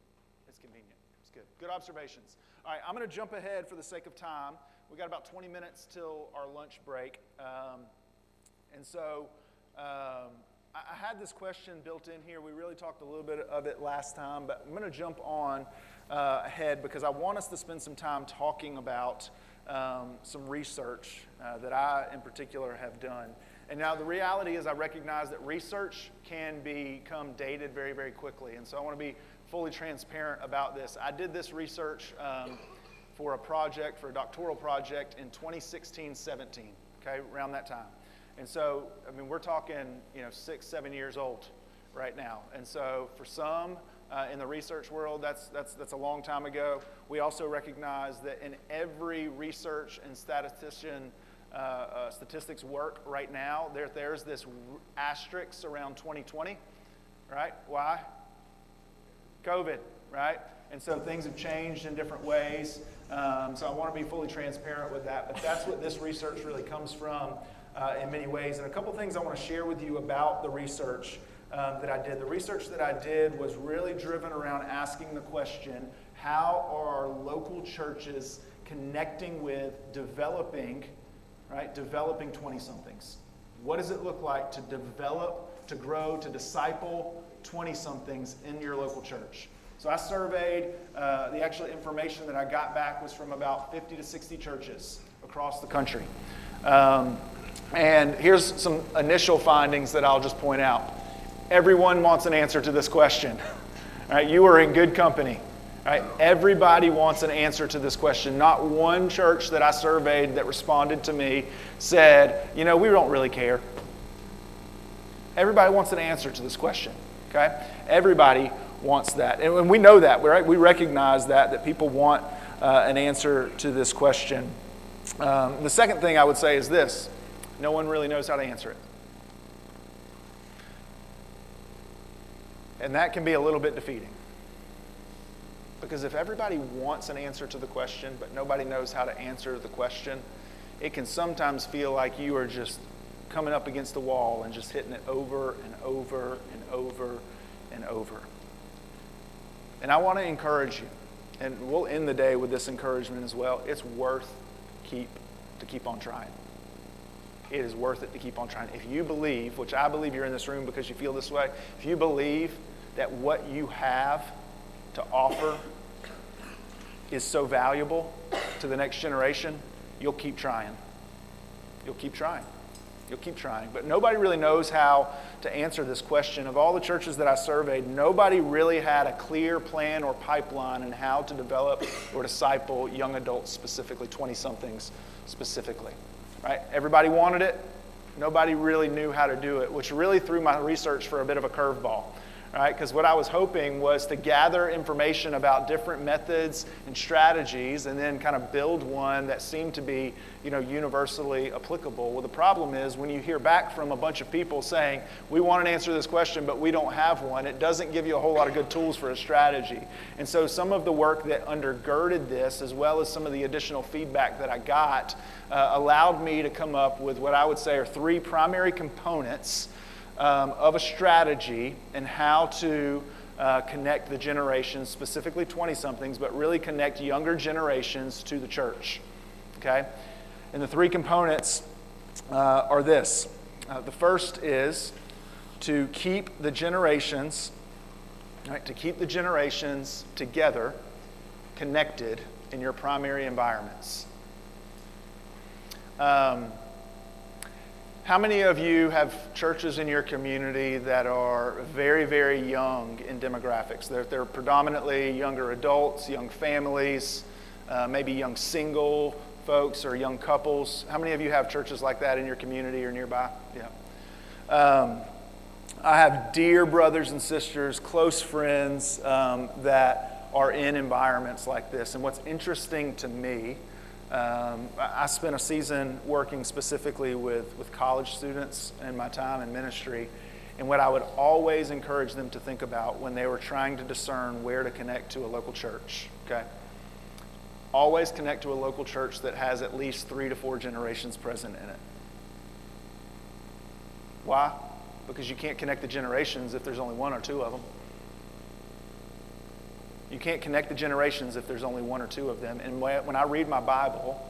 It's convenient. It's good. Good observations. All right, I'm going to jump ahead for the sake of time. We got about 20 minutes till our lunch break. And so I had this question built in here. We really talked a little bit of it last time, but I'm going to jump on ahead because I want us to spend some time talking about some research that I, in particular, have done. And now the reality is I recognize that research can become dated very, very quickly. And so I want to be fully transparent about this. I did this research for a doctoral project in 2016-17, okay, around that time. And so, I mean, we're talking, 6, 7 years old right now. And so for some in the research world, that's a long time ago. We also recognize that in every research and statistics work right now, there's this asterisk around 2020, right? Why? COVID, right? And so things have changed in different ways. So I want to be fully transparent with that. But that's what this research really comes from in many ways. And a couple things I want to share with you about the research that I did. The research that I did was really driven around asking the question, how are our local churches connecting with developing 20-somethings? What does it look like to develop, to grow, to disciple 20-somethings in your local church? So I surveyed, the actual information that I got back was from about 50 to 60 churches across the country. And here's some initial findings that I'll just point out. Everyone wants an answer to this question. Right? You are in good company. Right? Everybody wants an answer to this question. Not one church that I surveyed that responded to me said, we don't really care. Everybody wants an answer to this question. Okay? Everybody wants that. And we know that, right? We recognize that people want an answer to this question. The second thing I would say is this. No one really knows how to answer it. And that can be a little bit defeating. Because if everybody wants an answer to the question, but nobody knows how to answer the question, it can sometimes feel like you are just coming up against the wall and just hitting it over and over and over and over. And I want to encourage you, and we'll end the day with this encouragement as well. It's worth to keep on trying. It is worth it to keep on trying. If you believe, which I believe you're in this room because you feel this way, if you believe that what you have to offer is so valuable to the next generation, you'll keep trying. You'll keep trying. You'll keep trying. But nobody really knows how to answer this question. Of all the churches that I surveyed, nobody really had a clear plan or pipeline on how to develop or disciple young adults specifically, 20-somethings specifically. Right? Everybody wanted it. Nobody really knew how to do it, which really threw my research for a bit of a curveball. right? Because what I was hoping was to gather information about different methods and strategies and then kind of build one that seemed to be, universally applicable. Well, the problem is when you hear back from a bunch of people saying, we want to answer this question, but we don't have one, it doesn't give you a whole lot of good tools for a strategy. And so some of the work that undergirded this, as well as some of the additional feedback that I got, allowed me to come up with what I would say are 3 primary components of a strategy and how to connect the generations, specifically 20-somethings, but really connect younger generations to the church, okay? And the 3 components are this. The first is to keep the generations, right, to keep the generations together, connected in your primary environments. How many of you have churches in your community that are very, very young in demographics? They're predominantly younger adults, young families, maybe young single folks or young couples. How many of you have churches like that in your community or nearby? Yeah. I have dear brothers and sisters, close friends that are in environments like this. And what's interesting to me, I spent a season working specifically with college students in my time in ministry. And what I would always encourage them to think about when they were trying to discern where to connect to a local church, okay? Always connect to a local church that has at least 3 to 4 generations present in it. Why? Because you can't connect the generations if there's only 1 or 2 of them. You can't connect the generations if there's only 1 or 2 of them. And when I read my Bible,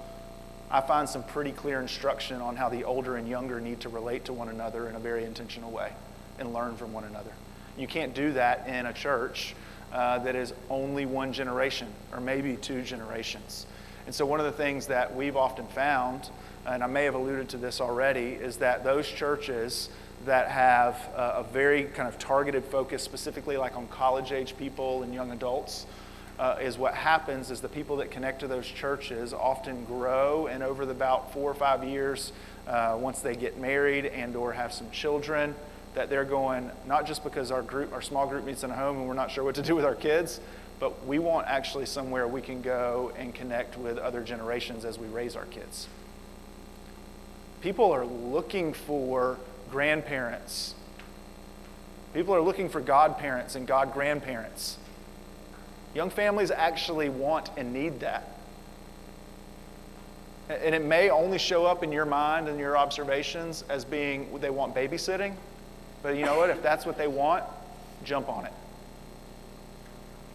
I find some pretty clear instruction on how the older and younger need to relate to one another in a very intentional way and learn from one another. You can't do that in a church that is only 1 generation or maybe 2 generations. And so one of the things that we've often found, and I may have alluded to this already, is that those churches that have a very kind of targeted focus, specifically like on college-age people and young adults, is what happens is the people that connect to those churches often grow, and over about 4 or 5 years, once they get married and or have some children, that they're going, not just because our small group meets in a home and we're not sure what to do with our kids, but we want actually somewhere we can go and connect with other generations as we raise our kids. People are looking for grandparents. People are looking for godparents and godgrandparents. Young families actually want and need that. And it may only show up in your mind and your observations as being they want babysitting. But you know what? If that's what they want, jump on it.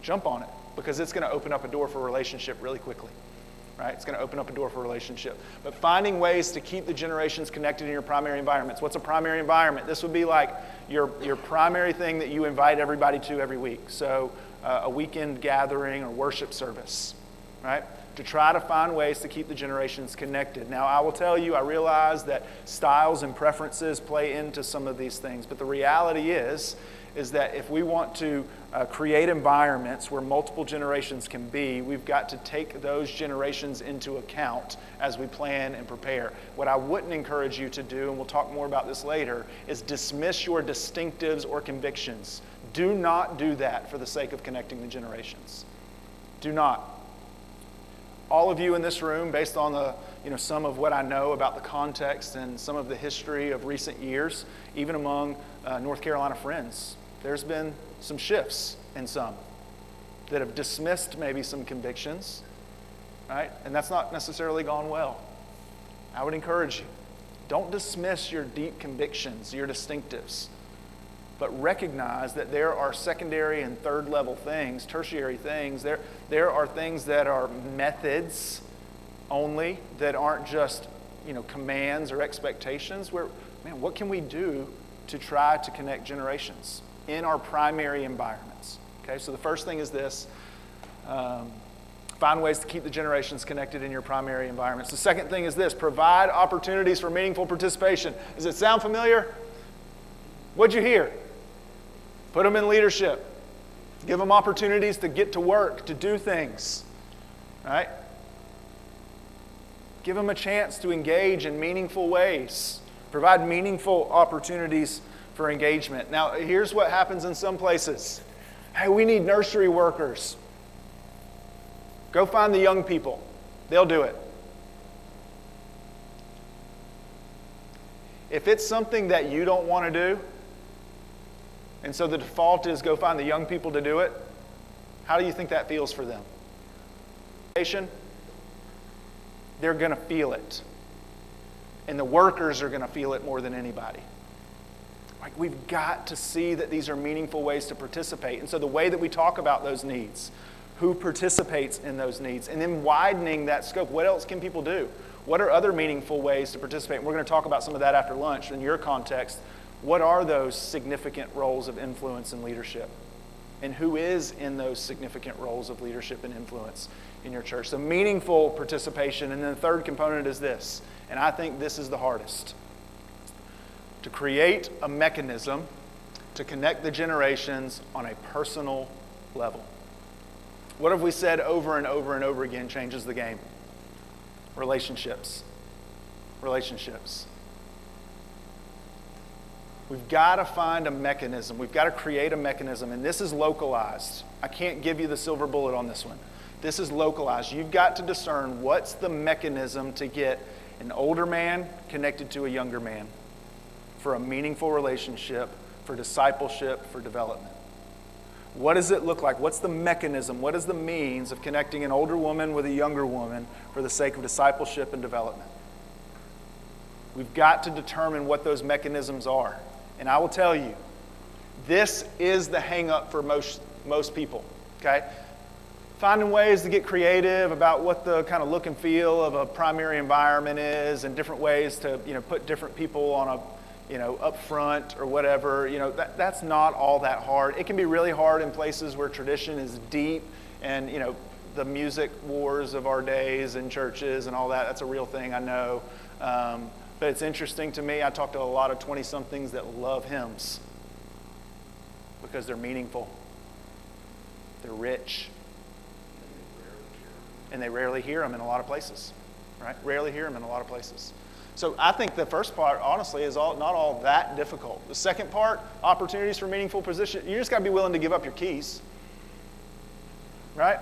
Jump on it, because it's going to open up a door for a relationship really quickly. Right? It's going to open up a door for a relationship. But finding ways to keep the generations connected in your primary environments. What's a primary environment? This would be like your primary thing that you invite everybody to every week. So a weekend gathering or worship service, right? To try to find ways to keep the generations connected. Now, I will tell you, I realize that styles and preferences play into some of these things, but the reality is that if we want to create environments where multiple generations can be, we've got to take those generations into account as we plan and prepare. What I wouldn't encourage you to do, and we'll talk more about this later, is dismiss your distinctives or convictions. Do not do that for the sake of connecting the generations. Do not. All of you in this room, based on some of what I know about the context and some of the history of recent years, even among North Carolina friends, there's been some shifts in some that have dismissed maybe some convictions, right? And that's not necessarily gone well. I would encourage you, don't dismiss your deep convictions, your distinctives, but recognize that there are secondary and third level things, tertiary things. There are things that are methods only, that aren't just commands or expectations. What can we do to try to connect generations in our primary environments? Okay, so the first thing is this. Find ways to keep the generations connected in your primary environments. The second thing is this. Provide opportunities for meaningful participation. Does it sound familiar? What'd you hear? Put them in leadership. Give them opportunities to get to work, to do things. Right? Give them a chance to engage in meaningful ways. Provide meaningful opportunities for engagement. Now, here's what happens in some places. Hey, we need nursery workers. Go find the young people. They'll do it. If it's something that you don't want to do, and so the default is go find the young people to do it, how do you think that feels for them? They're going to feel it. And the workers are going to feel it more than anybody. Like, we've got to see that these are meaningful ways to participate. And so the way that we talk about those needs, who participates in those needs, and then widening that scope. What else can people do? What are other meaningful ways to participate? And we're going to talk about some of that after lunch. In your context, what are those significant roles of influence and leadership? And who is in those significant roles of leadership and influence in your church? So meaningful participation. And then the third component is this, and I think this is the hardest. To create a mechanism to connect the generations on a personal level. What have we said over and over and over again changes the game? Relationships. Relationships. We've got to find a mechanism. We've got to create a mechanism, and this is localized. I can't give you the silver bullet on this one. This is localized. You've got to discern what's the mechanism to get an older man connected to a younger man for a meaningful relationship, for discipleship, for development. What does it look like? What's the mechanism? What is the means of connecting an older woman with a younger woman for the sake of discipleship and development? We've got to determine what those mechanisms are. And I will tell you, this is the hang-up for most people, okay? Finding ways to get creative about what the kind of look and feel of a primary environment is, and different ways to, put different people on a, up front or whatever. That's not all that hard. It can be really hard in places where tradition is deep and, the music wars of our days in churches and all that. That's a real thing, I know. But it's interesting to me. I talk to a lot of 20-somethings that love hymns because they're meaningful. They're rich. And they rarely hear them in a lot of places, right? Rarely hear them in a lot of places. So I think the first part, honestly, is not all that difficult. The second part, opportunities for meaningful position, you just got to be willing to give up your keys, right?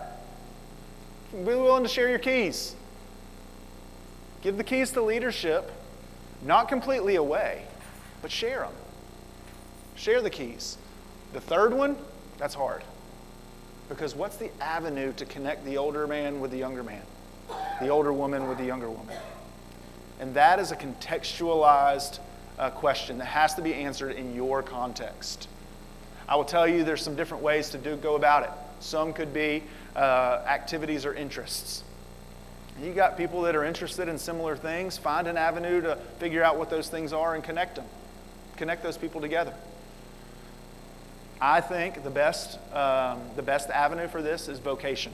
Be willing to share your keys. Give the keys to leadership, not completely away, but share them. Share the keys. The third one, that's hard. Because what's the avenue to connect the older man with the younger man? The older woman with the younger woman? And that is a contextualized question that has to be answered in your context. I will tell you there's some different ways to go about it. Some could be activities or interests. You got people that are interested in similar things. Find an avenue to figure out what those things are and connect them. Connect those people together. I think the best avenue for this is vocation.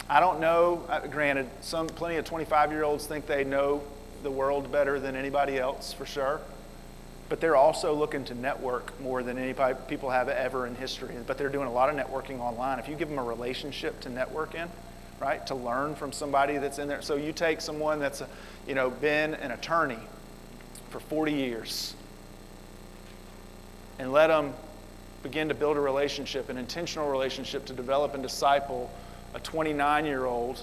I don't know, granted, plenty of 25-year-olds think they know the world better than anybody else, for sure. But they're also looking to network more than anybody people have ever in history. But they're doing a lot of networking online. If you give them a relationship to network in, right, to learn from somebody that's in there. So you take someone that's been an attorney for 40 years and let them begin to build a relationship, an intentional relationship to develop and disciple a 29-year-old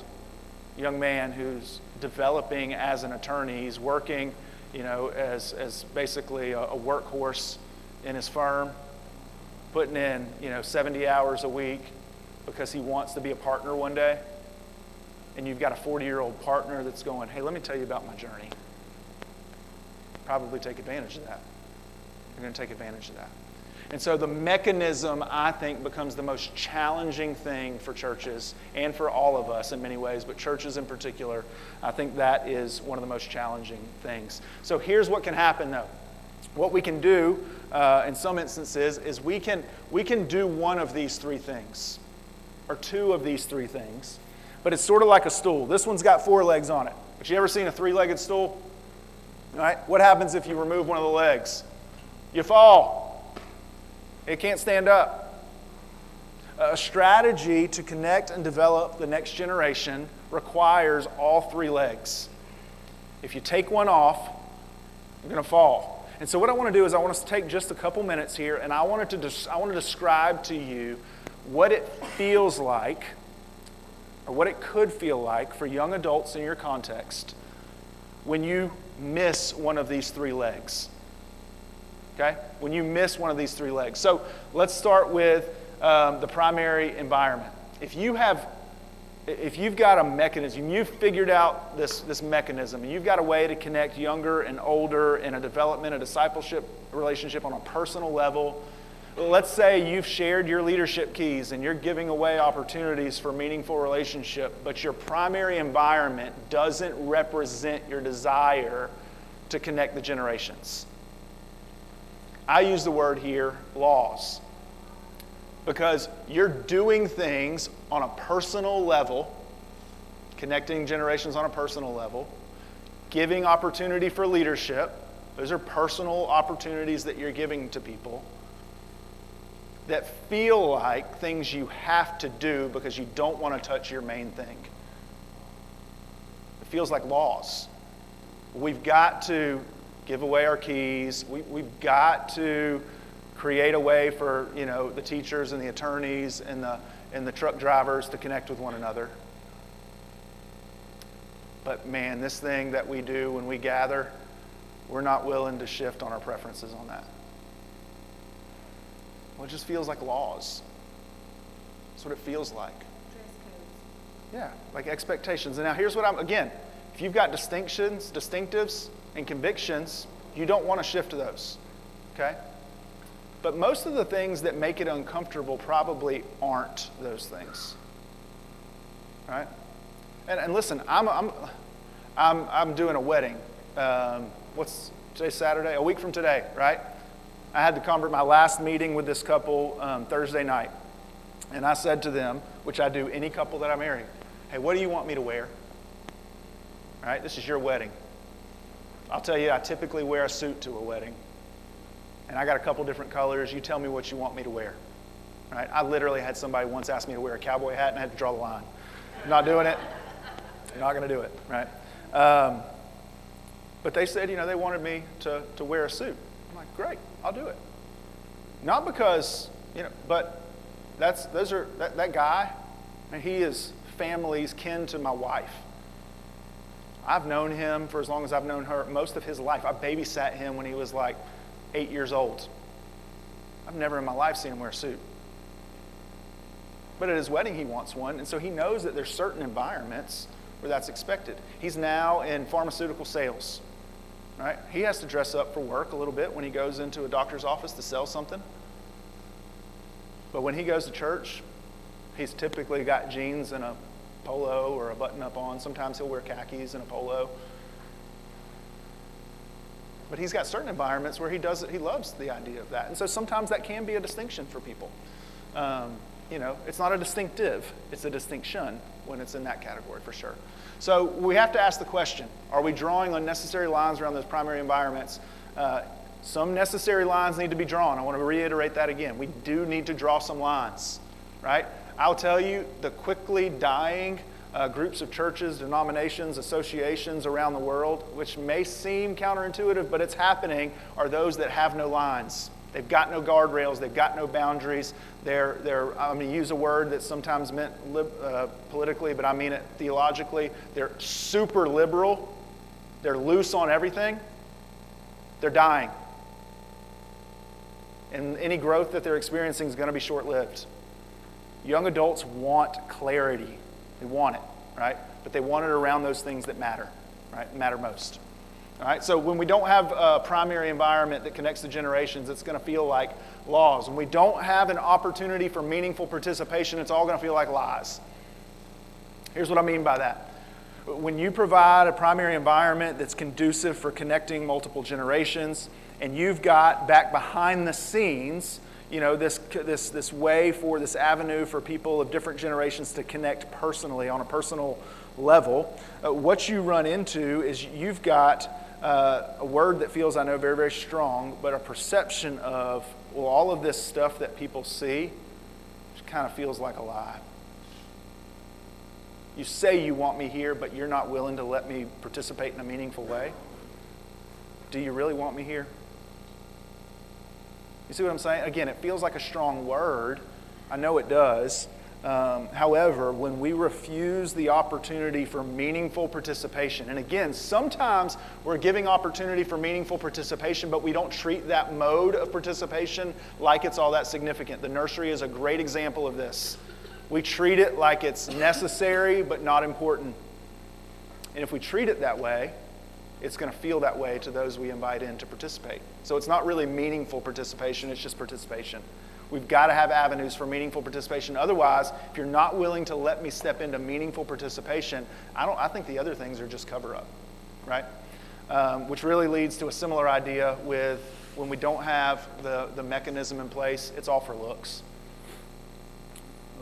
young man who's developing as an attorney. He's working, as basically a workhorse in his firm, putting in, 70 hours a week because he wants to be a partner one day. And you've got a 40-year-old partner that's going, hey, let me tell you about my journey. Probably take advantage of that. You're going to take advantage of that. And so the mechanism, I think, becomes the most challenging thing for churches and for all of us in many ways, but churches in particular. I think that is one of the most challenging things. So here's what can happen, though. What we can do in some instances is we can do one of these three things, or two of these three things, but it's sort of like a stool. This one's got 4 legs on it. But you ever seen a 3-legged stool? All right? What happens if you remove one of the legs? You fall. It can't stand up. A strategy to connect and develop the next generation requires all 3 legs. If you take one off, you're going to fall. And so what I want to do is I want us to take just a couple minutes here, and I want to describe to you what it feels like, or what it could feel like for young adults in your context when you miss one of these three legs. Okay? When you miss one of these three legs. So let's start with the primary environment. If you've got a mechanism, you've figured out this mechanism, and you've got a way to connect younger and older in a development, a discipleship relationship on a personal level. Let's say you've shared your leadership keys and you're giving away opportunities for meaningful relationship, but your primary environment doesn't represent your desire to connect the generations. I use the word here, laws, because you're doing things on a personal level, connecting generations on a personal level, giving opportunity for leadership. Those are personal opportunities that you're giving to people that feel like things you have to do because you don't want to touch your main thing. It feels like laws. We've got to give away our keys. We've got to create a way for, the teachers and the attorneys and the truck drivers to connect with one another. But man, this thing that we do when we gather, we're not willing to shift on our preferences on that. Well, it just feels like laws. That's what it feels like. Yeah, like expectations. And now here's what if you've got distinctives, and convictions, you don't want to shift to those, okay? But most of the things that make it uncomfortable probably aren't those things, right? And listen, I'm doing a wedding. What's today? Saturday, a week from today, right? I had to convert my last meeting with this couple Thursday night, and I said to them, which I do any couple that I marry, hey, what do you want me to wear? All right, this is your wedding. I'll tell you, I typically wear a suit to a wedding. And I got a couple different colors. You tell me what you want me to wear. Right? I literally had somebody once ask me to wear a cowboy hat, and I had to draw the line. I'm not doing it. I'm not going to do it. Right? But they said, they wanted me to wear a suit. I'm like, great, I'll do it. Not because, but that guy, and he is family's kin to my wife. I've known him for as long as I've known her, most of his life. I babysat him when he was like 8 years old. I've never in my life seen him wear a suit. But at his wedding, he wants one, and so he knows that there's certain environments where that's expected. He's now in pharmaceutical sales, right? He has to dress up for work a little bit when he goes into a doctor's office to sell something. But when he goes to church, he's typically got jeans and a polo or a button-up on. Sometimes he'll wear khakis and a polo. But he's got certain environments where he loves the idea of that. And so sometimes that can be a distinction for people. It's not a distinctive, it's a distinction when it's in that category for sure. So we have to ask the question, are we drawing unnecessary lines around those primary environments? Some necessary lines need to be drawn. I want to reiterate that again. We do need to draw some lines, right? I'll tell you, the quickly dying groups of churches, denominations, associations around the world, which may seem counterintuitive, but it's happening, are those that have no lines. They've got no guardrails. They've got no boundaries. I'm going to use a word that's sometimes meant politically, but I mean it theologically. They're super liberal. They're loose on everything. They're dying. And any growth that they're experiencing is going to be short-lived. Young adults want clarity. They want it, right? But they want it around those things that matter, right? Matter most. All right? So when we don't have a primary environment that connects the generations, it's going to feel like laws. When we don't have an opportunity for meaningful participation, it's all going to feel like lies. Here's what I mean by that. When you provide a primary environment that's conducive for connecting multiple generations, and you've got back behind the scenes this way for this avenue for people of different generations to connect personally on a personal level, what you run into is you've got a word that feels, I know, very, very strong, but a perception of, all of this stuff that people see kind of feels like a lie. You say you want me here, but you're not willing to let me participate in a meaningful way. Do you really want me here? You see what I'm saying? Again, it feels like a strong word. I know it does. However, when we refuse the opportunity for meaningful participation, and again, sometimes we're giving opportunity for meaningful participation, but we don't treat that mode of participation like it's all that significant. The nursery is a great example of this. We treat it like it's necessary but not important. And if we treat it that way, it's going to feel that way to those we invite in to participate. So it's not really meaningful participation, it's just participation. We've got to have avenues for meaningful participation. Otherwise, if you're not willing to let me step into meaningful participation, I think the other things are just cover up, right? Which really leads to a similar idea with when we don't have the mechanism in place, it's all for looks.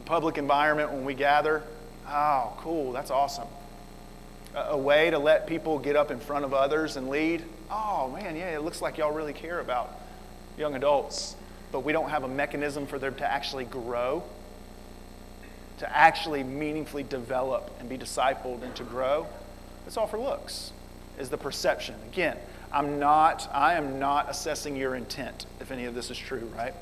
A public environment when we gather, oh, cool, that's awesome. A way to let people get up in front of others and lead, oh man, yeah, it looks like y'all really care about young adults. But we don't have a mechanism for them to actually grow, to actually meaningfully develop and be discipled and to grow. It's all for looks, is the perception. Again, I am not assessing your intent, if any of this is true, right?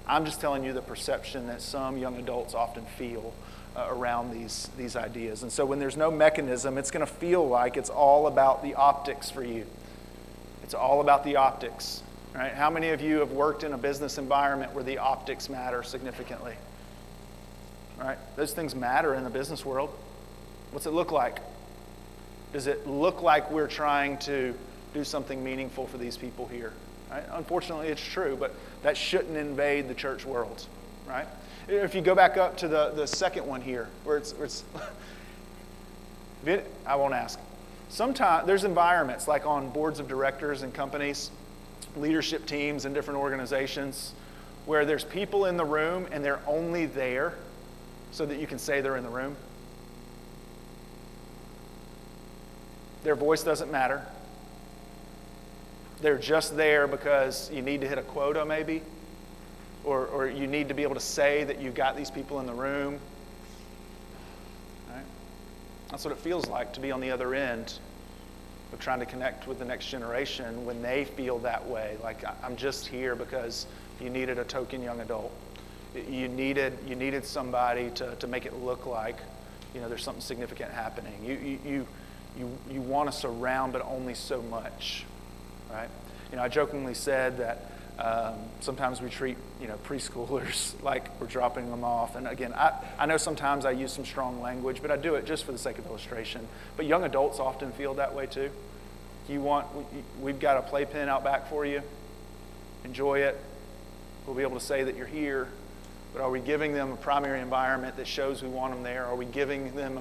I'm just telling you the perception that some young adults often feel around these ideas. And so when there's no mechanism, it's going to feel like it's all about the optics for you. It's all about the optics. Right? How many of you have worked in a business environment where the optics matter significantly? Right? Those things matter in the business world. What's it look like? Does it look like we're trying to do something meaningful for these people here? Right? Unfortunately, it's true, but that shouldn't invade the church world. Right? If you go back up to the second one here, where it's I won't ask. Sometimes there's environments like on boards of directors and companies, leadership teams in different organizations where there's people in the room and they're only there so that you can say they're in the room. Their voice doesn't matter. They're just there because you need to hit a quota maybe, or you need to be able to say that you've got these people in the room. Right? That's what it feels like to be on the other end of trying to connect with the next generation when they feel that way. Like, I'm just here because you needed a token young adult. You needed somebody to make it look like, there's something significant happening. You want to surround, but only so much, right? I jokingly said that sometimes we treat, preschoolers like we're dropping them off. And again, I know sometimes I use some strong language, but I do it just for the sake of illustration. But young adults often feel that way too. We've got a playpen out back for you. Enjoy it. We'll be able to say that you're here. But are we giving them a primary environment that shows we want them there? Are we giving them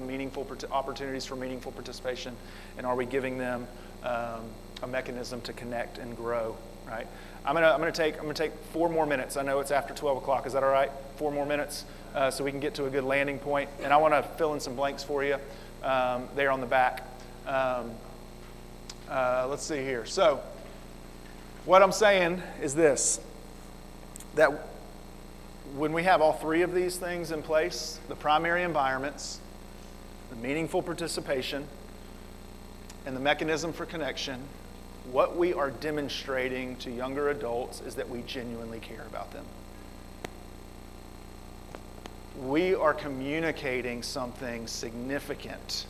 opportunities for meaningful participation? And are we giving them a mechanism to connect and grow? Right? I'm gonna take 4 more minutes. I know it's after 12 o'clock. Is that all right? 4 more minutes so we can get to a good landing point. And I want to fill in some blanks for you there on the back. Let's see here. So what I'm saying is this, that when we have all 3 of these things in place, the primary environments, the meaningful participation, and the mechanism for connection, what we are demonstrating to younger adults is that we genuinely care about them. We are communicating something significant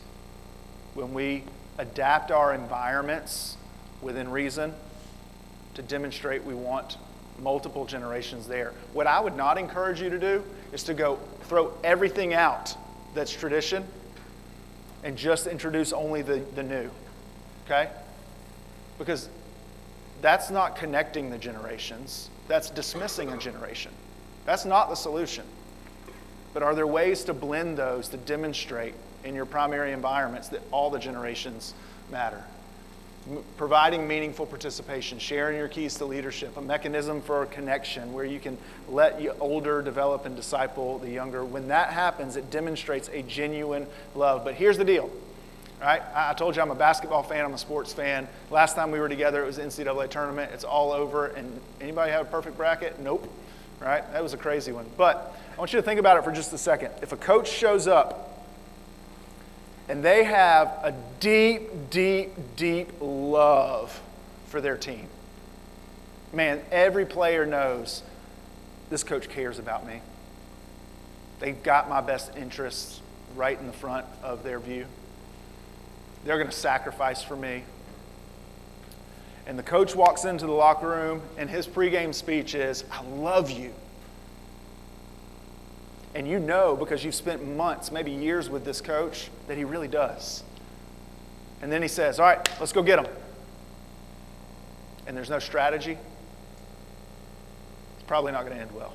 when we adapt our environments within reason to demonstrate we want multiple generations there. What I would not encourage you to do is to go throw everything out that's tradition and just introduce only the new, okay? Because that's not connecting the generations. That's dismissing a generation. That's not the solution. But are there ways to blend those to demonstrate in your primary environments that all the generations matter? Providing meaningful participation, sharing your keys to leadership, a mechanism for connection where you can let the older develop and disciple the younger. When that happens, it demonstrates a genuine love. But here's the deal. Right? I told you I'm a basketball fan, I'm a sports fan. Last time we were together, it was the NCAA tournament. It's all over. And anybody have a perfect bracket? Nope. Right? That was a crazy one. But I want you to think about it for just a second. If a coach shows up and they have a deep, deep, deep love for their team, Man, every player knows this coach cares about me. They've got my best interests right in the front of their view. They're going to sacrifice for me. And the coach walks into the locker room, and his pregame speech is, I love you. And you know, because you've spent months, maybe years with this coach, that he really does. And then he says, all right, let's go get him. And there's no strategy. It's probably not going to end well.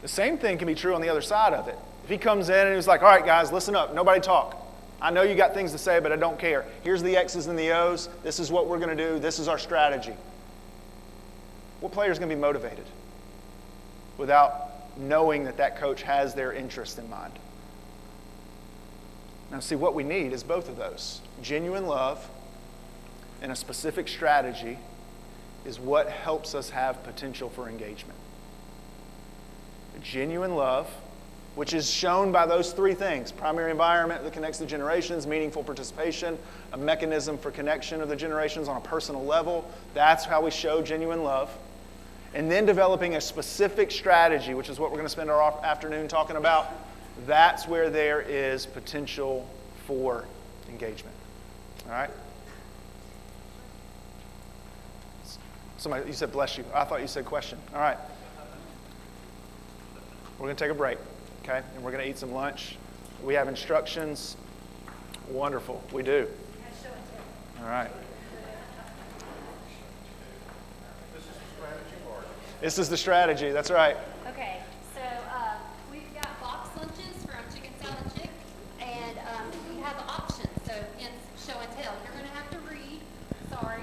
The same thing can be true on the other side of it. If he comes in and he's like, all right, guys, listen up. Nobody talk. I know you got things to say, but I don't care. Here's the X's and the O's. This is what we're going to do. This is our strategy. What player is going to be motivated without knowing that that coach has their interest in mind? Now, see, what we need is both of those. Genuine love and a specific strategy is what helps us have potential for engagement. Genuine love, which is shown by those three things: primary environment that connects the generations, meaningful participation, a mechanism for connection of the generations on a personal level. That's how we show genuine love. And then developing a specific strategy, which is what we're going to spend our afternoon talking about. That's where there is potential for engagement. All right? Somebody, you said bless you. I thought you said question. All right. We're going to take a break, okay? And we're going to eat some lunch. We have instructions. Wonderful. We do. All right. This is the strategy. That's right. Okay. So we've got box lunches from Chicken Salad Chick, and you have the option. So hence show and tell. You're going to have to read. Sorry.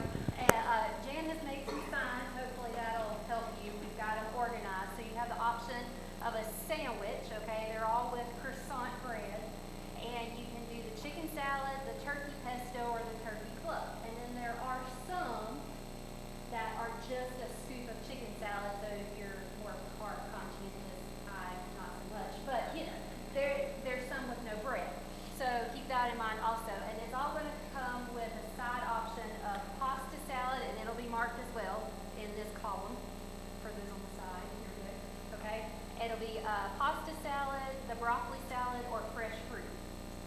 Jan has made some signs. Hopefully that'll help you. We've got them organized. So you have the option of a sandwich, okay? They're all with croissant bread. And you can do the chicken salad, the turkey pesto, or the turkey club. And then there are some that are just a scoop of chicken salad, so if you're more carb conscientious, I'm not so much. But, you know, there's some with no bread. So keep that in mind also. And it's all going to come with a side option of pasta salad, and it'll be marked as well in this column for those on the side. You're good. Okay? It'll be pasta salad, the broccoli salad, or fresh fruit.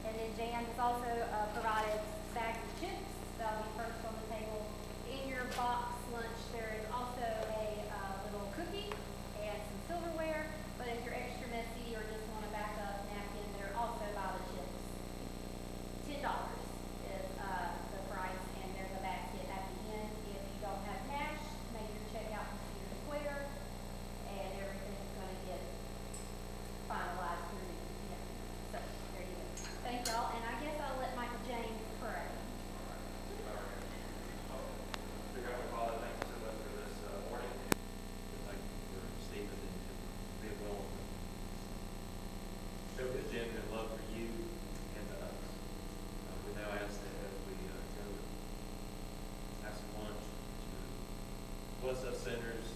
And then Jan has also provided bags of chips. That'll be first on the table. In your box lunch, there is also a little cookie and some silverware. But if you're extra messy or just want a backup napkin, they're also by the chips. $10 is the price, and there's a basket at the end. If you don't have cash, make your check out to Cedar Square, and everything's going to get finalized through the end. So there you go. Thank y'all, and I guess I'll let Michael James pray. Dear Heavenly Father, thank you so much for this morning. Thank you for Stephen and being willing to show his genuine love for you and to us. We now ask that as we go have some lunch, to bless us sinners,